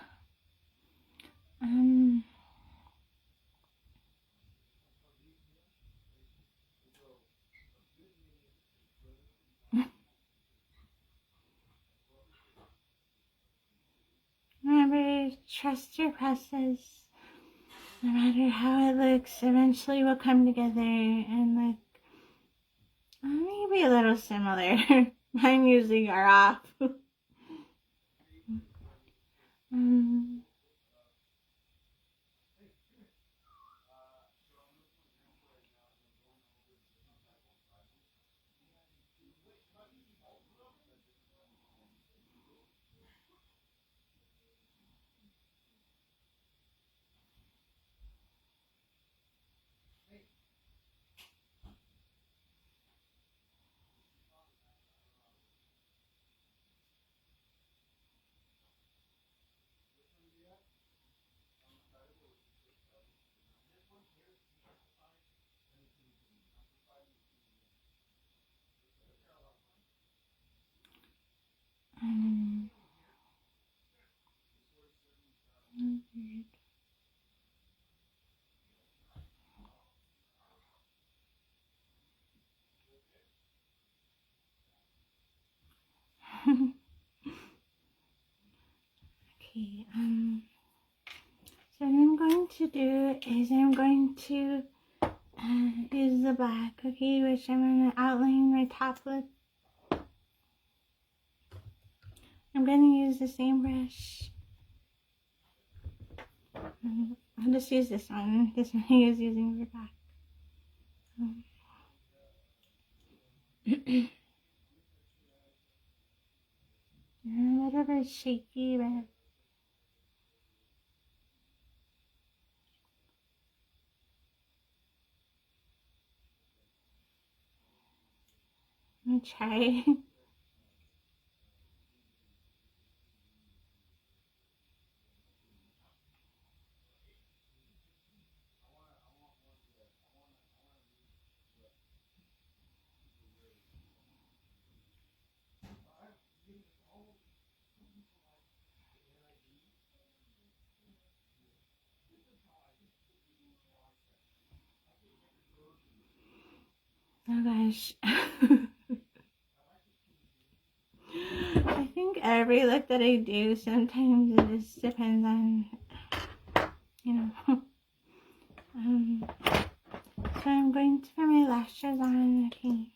Remember, trust your process. No matter how it looks, eventually we'll come together and look maybe a little similar. Mine usually are off. Okay, so what I'm going to do is I'm going to use the black, okay, which I'm going to outline my top lip. I'm going to use the same brush. I'll just use this one. This one I was using for back. A little bit shaky, but I'm gonna try. Oh gosh. I think every look that I do, sometimes it just depends on, you know. So I'm going to put my lashes on, okay.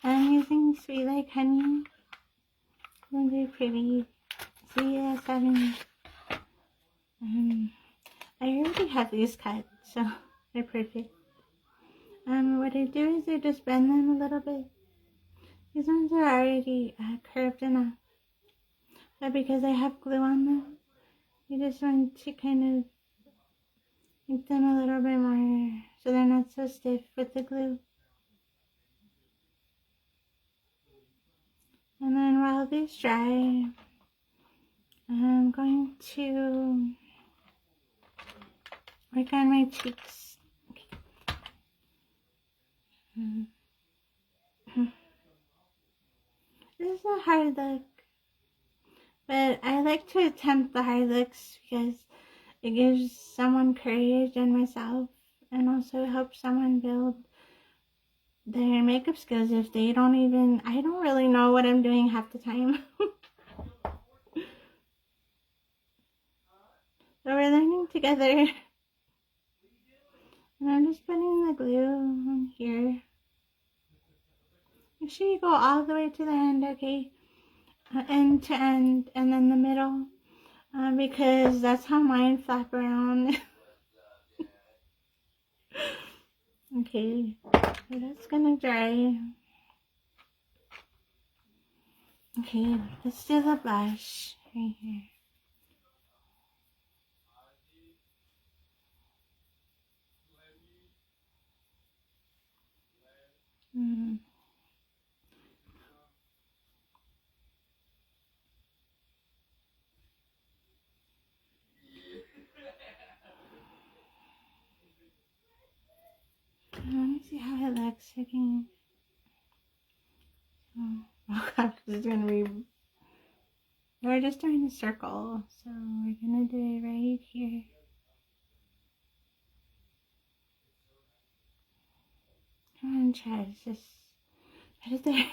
I'm using Sweet Like Honey. They're pretty. See, I already have these cut, so they're perfect. What I do is I just bend them a little bit. These ones are already curved enough, but because I have glue on them, you just want to kind of make them a little bit more so they're not so stiff with the glue. And then while these dry, I'm going to work on my cheeks. a hard look. But I like to attempt the hard looks because it gives someone courage and myself, and also helps someone build their makeup skills if they don't even, I don't really know what I'm doing half the time. So we're learning together. And I'm just putting the glue on here. Make sure you go all the way to the end, okay? End to end, and then the middle. Because that's how mine flap around. Okay, so that's gonna dry. Okay, let's do the blush right here. Let me see how it looks again. Oh gosh, this is gonna be. We're just doing a circle, so we're gonna do it right here. Come on, Chad, just put it there.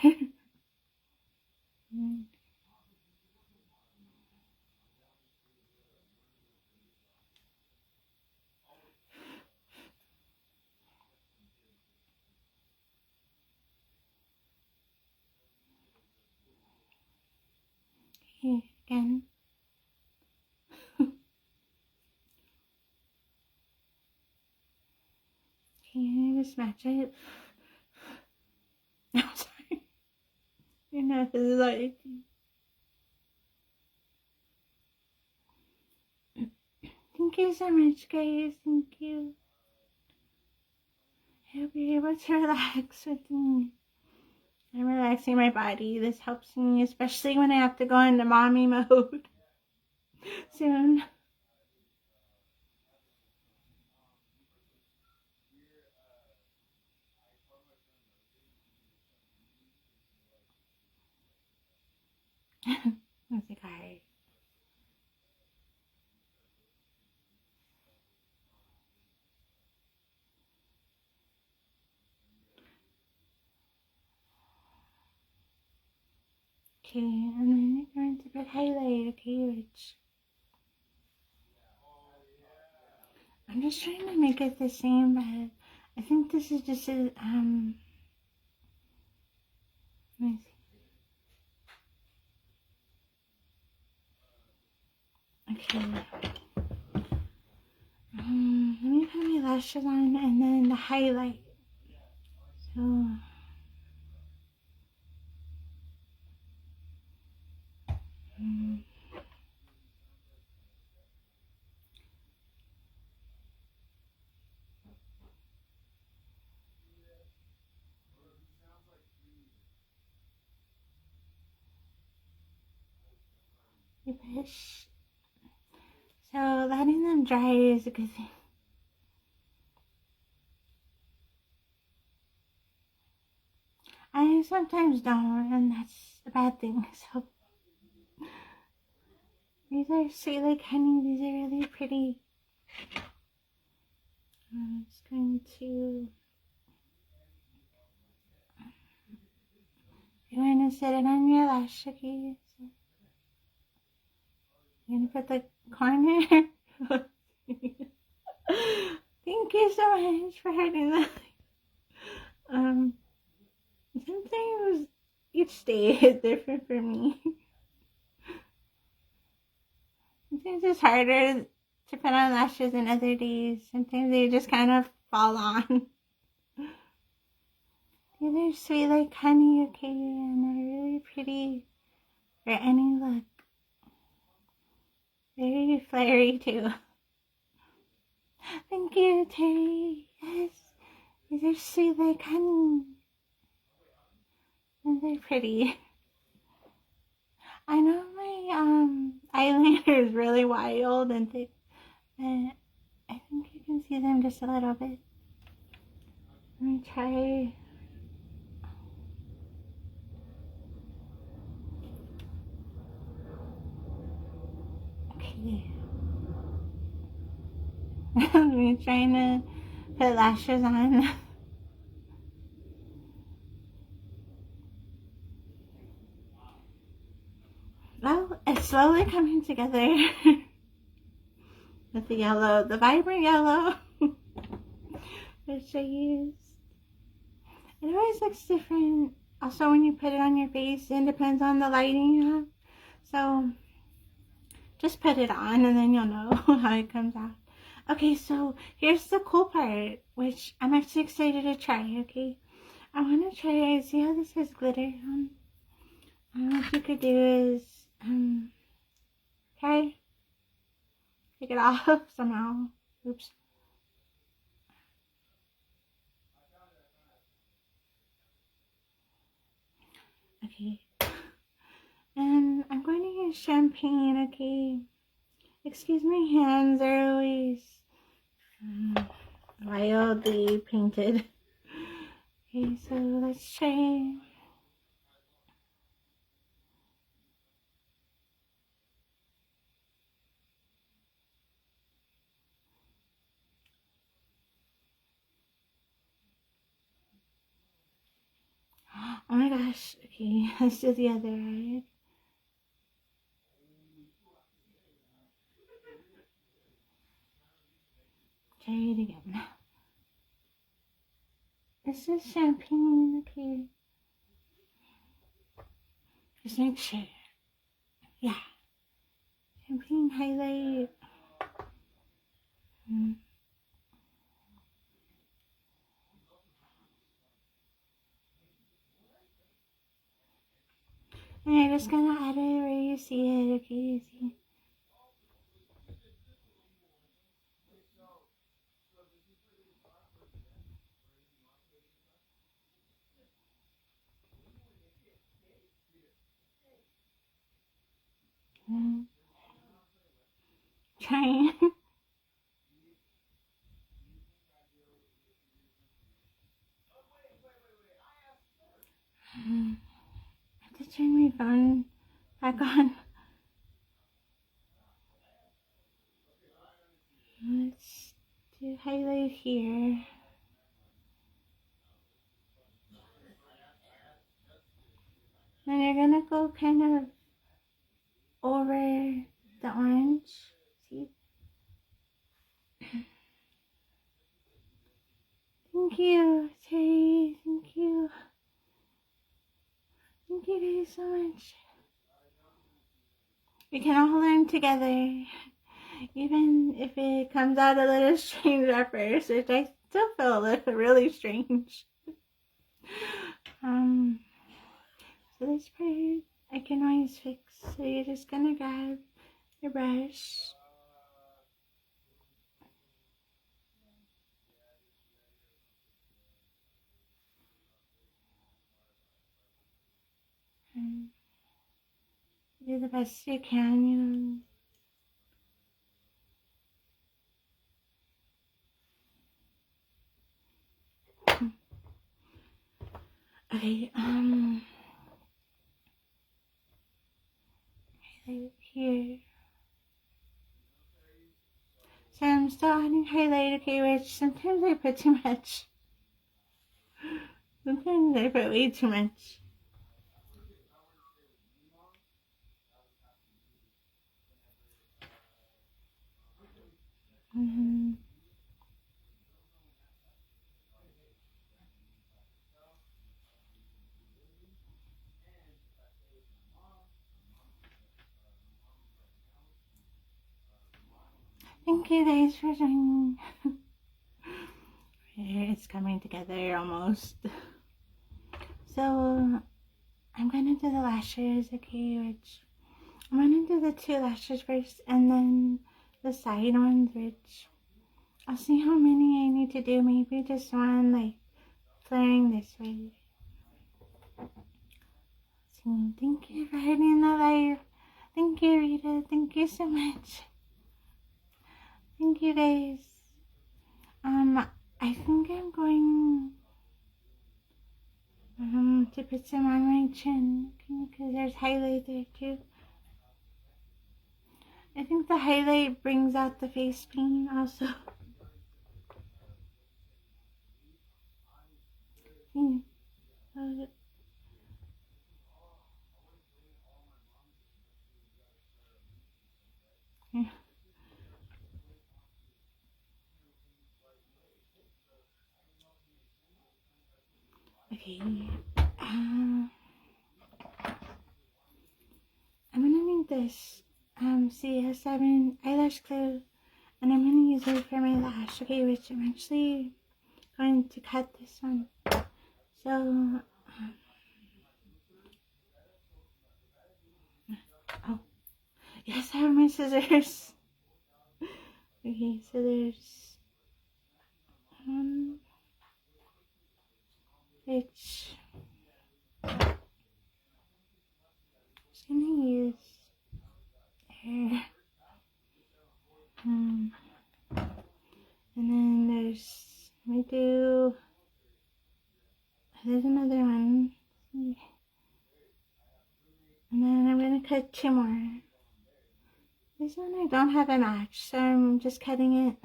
Here, again. Can you just match it? I'm sorry. Your nose is like. Thank you so much, guys. Thank you. I hope you're able to relax with me. I'm relaxing my body. This helps me, especially when I have to go into mommy mode soon. That's like, alright. Okay, and then you're going to put highlight, okay, which I'm just trying to make it the same, but I think this is just a, let me see. Okay. Let me put my lashes on and then the highlight. So, you push. So letting them dry is a good thing. I sometimes don't, and that's a bad thing. So these are sweet like honey. These are really pretty. I'm just going to. You're going to set it on your lash, okay? So you're going to put the corner. Thank you so much for hurting that. Sometimes each day is different for me. Sometimes it's harder to put on lashes than other days. Sometimes they just kind of fall on. These are sweet like honey, okay, and they're really pretty for any look. Very flary too. Thank you, Terry. Yes, these are sweet like honey. And they're pretty. I know my eyeliner is really wild and thick, but I think you can see them just a little bit. Let me try. I'm trying to put lashes on. Well, it's slowly coming together with the yellow, the vibrant yellow, which I use. It always looks different. Also, when you put it on your face, it depends on the lighting you have. So, just put it on and then you'll know how it comes out. Okay, so here's the cool part, which I'm actually excited to try, okay? I want to try, see how this has glitter on? What you could do is, okay, take it off somehow. Oops. Okay. And I'm going to use champagne, okay? Excuse my hands, they're always wildly painted. Okay, so let's try. Oh my gosh. Okay, let's do the other eye. Try it again. This is champagne, okay. Just make sure. Yeah. Champagne highlight. And you're just gonna add it where you see it, okay? You see. Trying. I have to turn my phone back on. Let's do highlight here. Then you're gonna go kind of over the orange. See? Thank you, Terry. Thank you. Thank you guys so much. We can all learn together. Even if it comes out a little strange at first, which I still feel a little really strange. So this part I can always fix. So you're just gonna grab your brush. And do the best you can, you know. Okay, right here. So I'm still adding highlight, okay, which sometimes I put too much. Sometimes I put way too much. Thank you guys for joining. It's coming together almost. So I'm gonna do the lashes, okay, which I'm gonna do the two lashes first and then the side ones, which I'll see how many I need to do. Maybe just one like flaring this way. So, thank you for hitting the live. Thank you, Rita. Thank you so much. Thank you guys. I think I'm going to put some on my chin because there's highlight there too. I think the highlight brings out the face paint also. Yeah. Okay. I'm gonna need this CS7 eyelash glue, and I'm gonna use it for my lash. Okay, which I'm actually going to cut this one. So, oh, yes, I have my scissors. Okay, so there's which I'm just gonna use there. And then there's another one. And then I'm gonna cut 2 more. This one I don't have a match, so I'm just cutting it,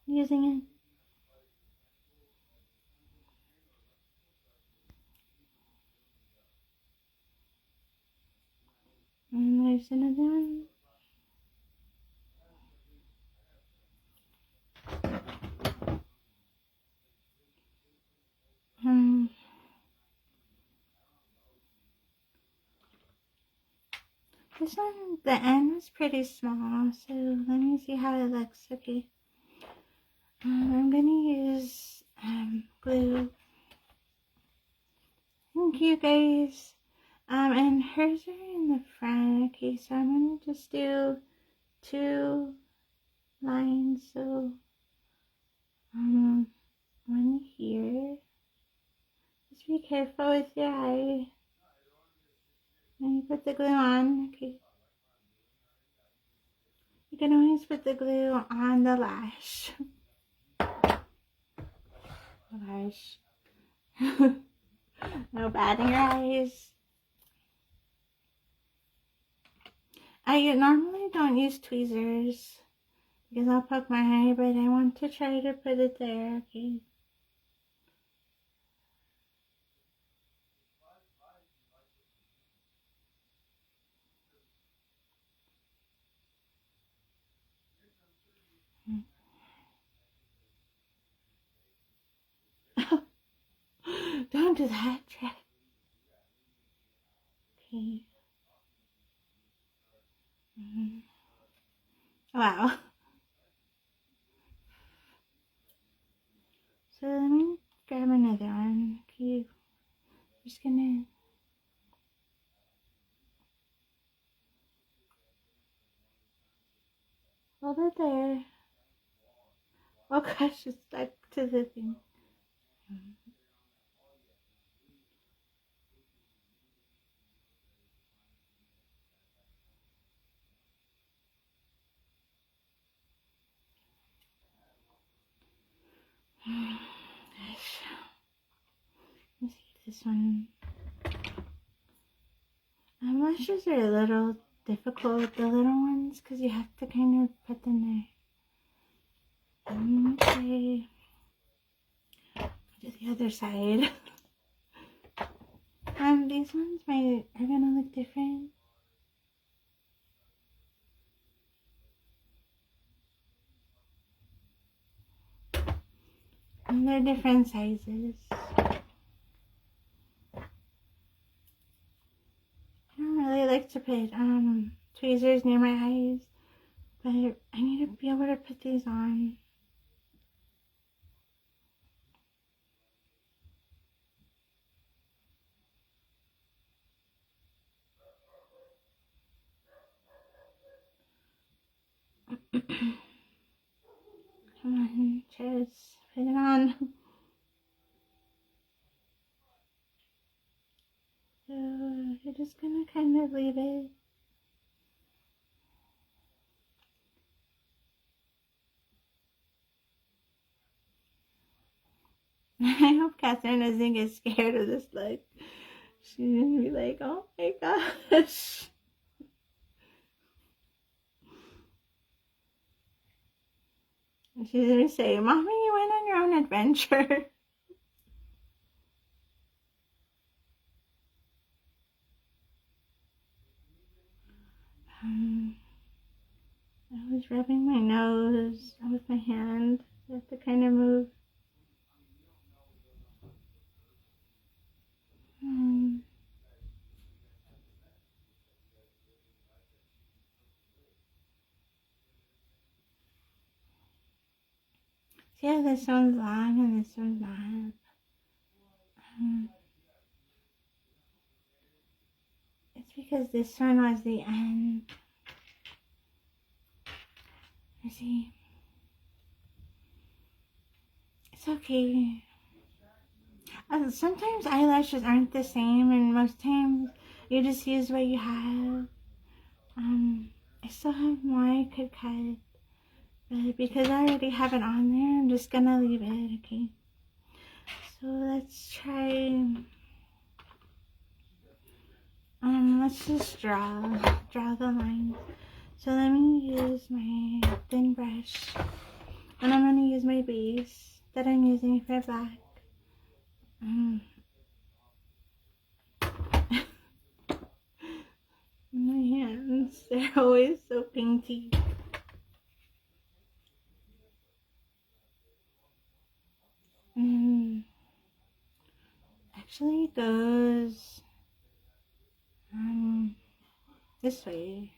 using it. And there's another one. This one, the end was pretty small, so let me see how it looks. Okay. I'm gonna use glue. Thank you guys. And hers are in the front. Okay, so I'm gonna just do 2 lines. So one here. Just be careful with your eye. When you put the glue on, okay. You can always put the glue on the lash. Lash. No batting your eyes. I normally don't use tweezers because I'll poke my eye, but I want to try to put it there, okay? Don't do that, Jack. Okay. Wow. So let me grab another one. Okay. Just gonna. Hold it there. Oh gosh, it's stuck to the thing. Gosh. Let's see this one. Lashes are a little difficult, the little ones, because you have to kind of put them there. Okay. To the other side. These ones are gonna look different. And they're different sizes. I don't really like to put tweezers near my eyes, but I need to be able to put these on. Come on, just put it on. So you're just gonna kind of leave it. I hope Catherine doesn't get scared of this look. She's gonna be like, oh my gosh. And she's gonna say, Mommy, you went on your own adventure. just rubbing my nose with my hand. I have to kind of move. So yeah, this one's long and this one's not. It's because this one was the end. You see? It's okay. Sometimes eyelashes aren't the same, and most times you just use what you have. I still have more I could cut, but because I already have it on there, I'm just gonna leave it, okay? So let's try, let's just draw the lines. So let me use my thin brush, and I'm gonna use my base that I'm using for black. My hands, they're always so painty. Actually it goes this way.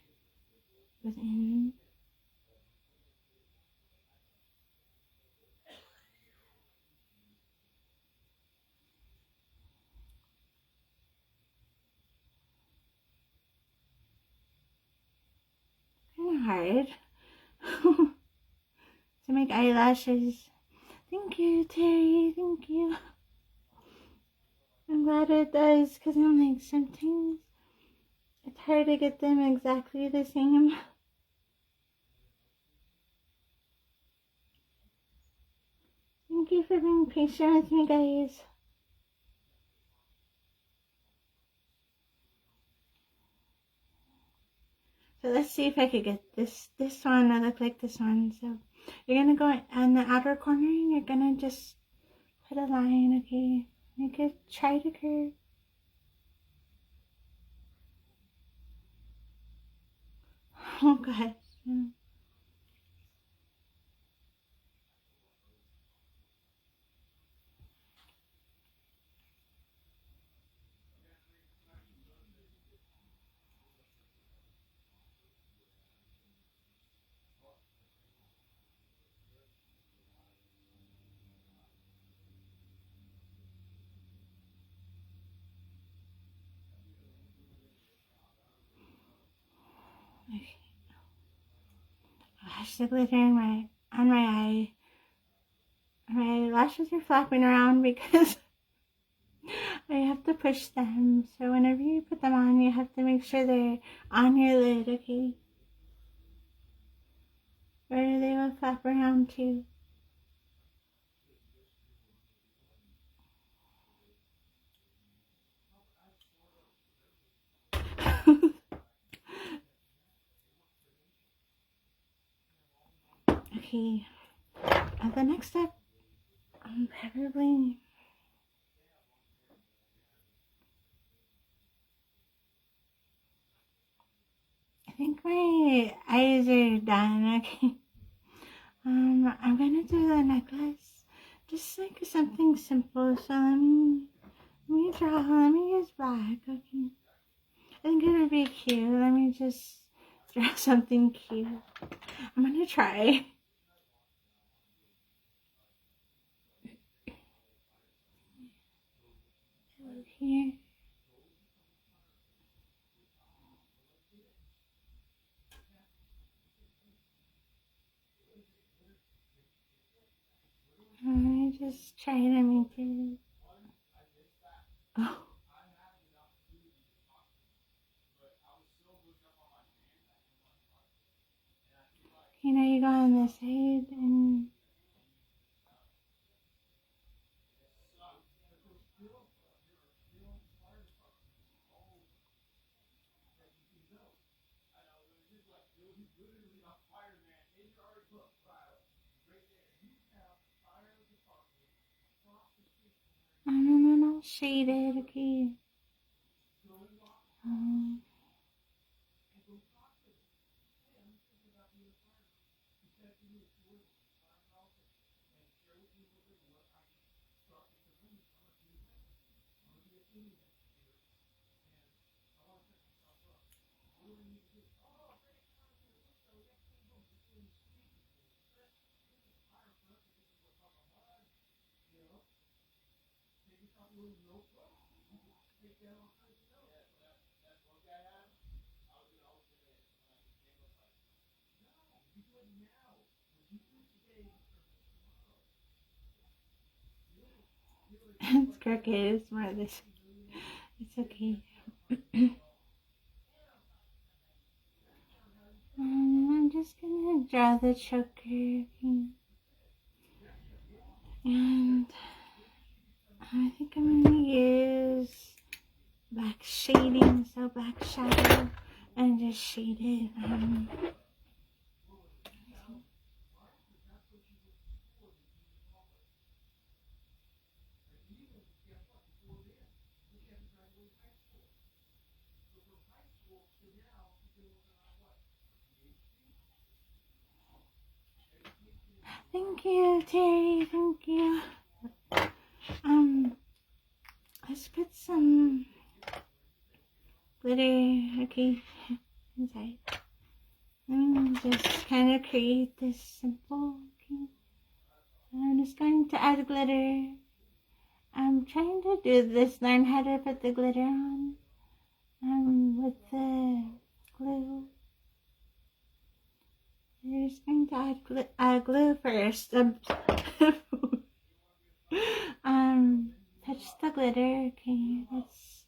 Goes in. Kind of hard to make eyelashes. Thank you, Terry. Thank you. I'm glad it does, because I'm like, sometimes it's hard to get them exactly the same. Thank you for being patient with me, guys. So let's see if I could get this one to look like this one. So you're gonna go on the outer corner and you're gonna just put a line, okay? Make it try to curve. Oh gosh. Okay. Gosh, the glitter on my eye. My lashes are flapping around because I have to push them. So whenever you put them on, you have to make sure they're on your lid, okay? Or they will flap around too. Okay. The next step, probably. I think my eyes are done, okay? I'm gonna do the necklace. Just like something simple, so let me use black, okay? I think it would be cute. Let me just draw something cute. I'm gonna try. Here. Let me just try to make it. Oh. You know, you go on this side and then I'll shade it, okay? Um, It's crooked. It's more of this. It's okay. I'm just gonna draw the choker. And I think I'm gonna use black shading, so black shadow, and just shade it. Thank you, Terry. Thank you. Let's put some glitter, okay, inside. Just kind of create this simple, okay. I'm just going to add glitter. I'm trying to do this, learn how to put the glitter on, with the glue. We're just going to add glue first. Touch the glitter, okay, that's,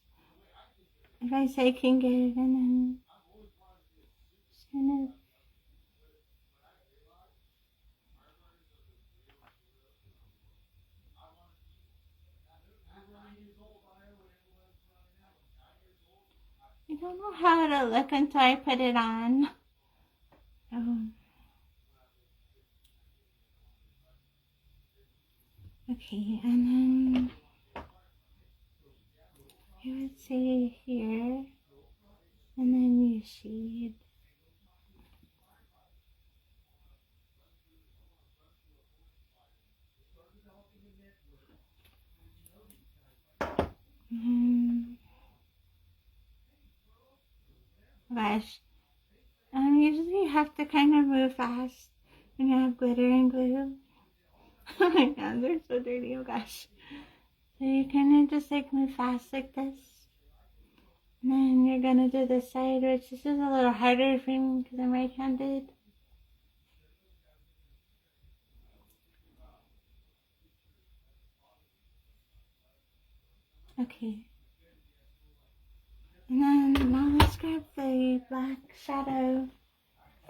if I say I can get it, and then just kind of, I don't know how it'll look until I put it on. Okay, and then I would say here, and then you shade. Gosh, usually you have to kind of move fast when you have glitter and glue. Oh my god, they're so dirty, oh gosh. So you kind of just like move fast like this. And then you're gonna do this side, which this is a little harder for me because I'm right-handed. Okay. And then now let's grab the black shadow,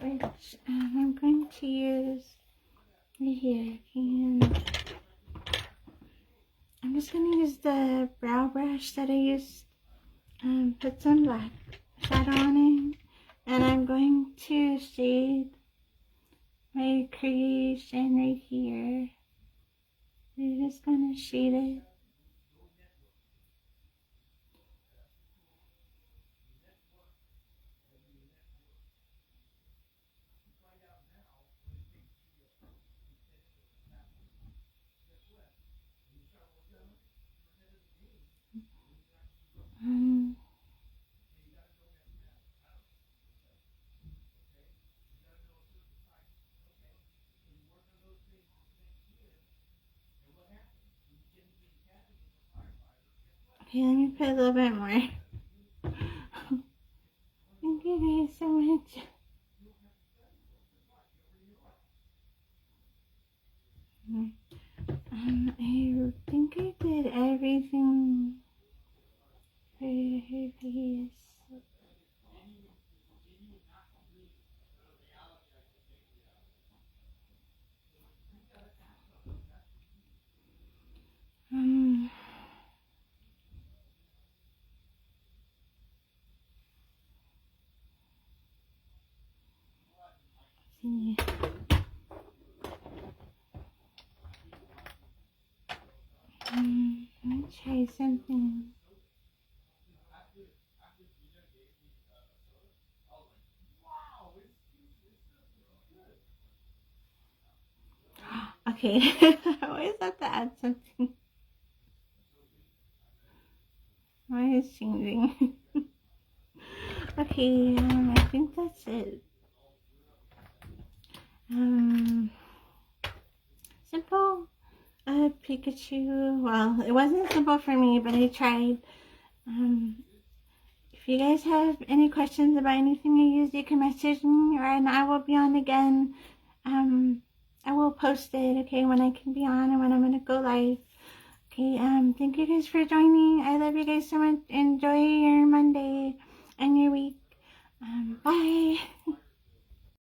which I'm going to use right here. And I'm just going to use the brow brush that I used, put some black shadow on it, and I'm going to shade my creation right here. You're just going to shade it. Okay, let me put a little bit more. Thank you guys so much. I think I did everything for her face. See. Let me try something. Okay, I always have to add something. Why is changing? Okay, I think that's it. Simple. Pikachu. Well, it wasn't simple for me, but I tried. If you guys have any questions about anything I used, you can message me, and I will be on again. I will post it, okay, when I can be on and when I'm gonna go live. Okay, thank you guys for joining. I love you guys so much. Enjoy your Monday and your week. Bye.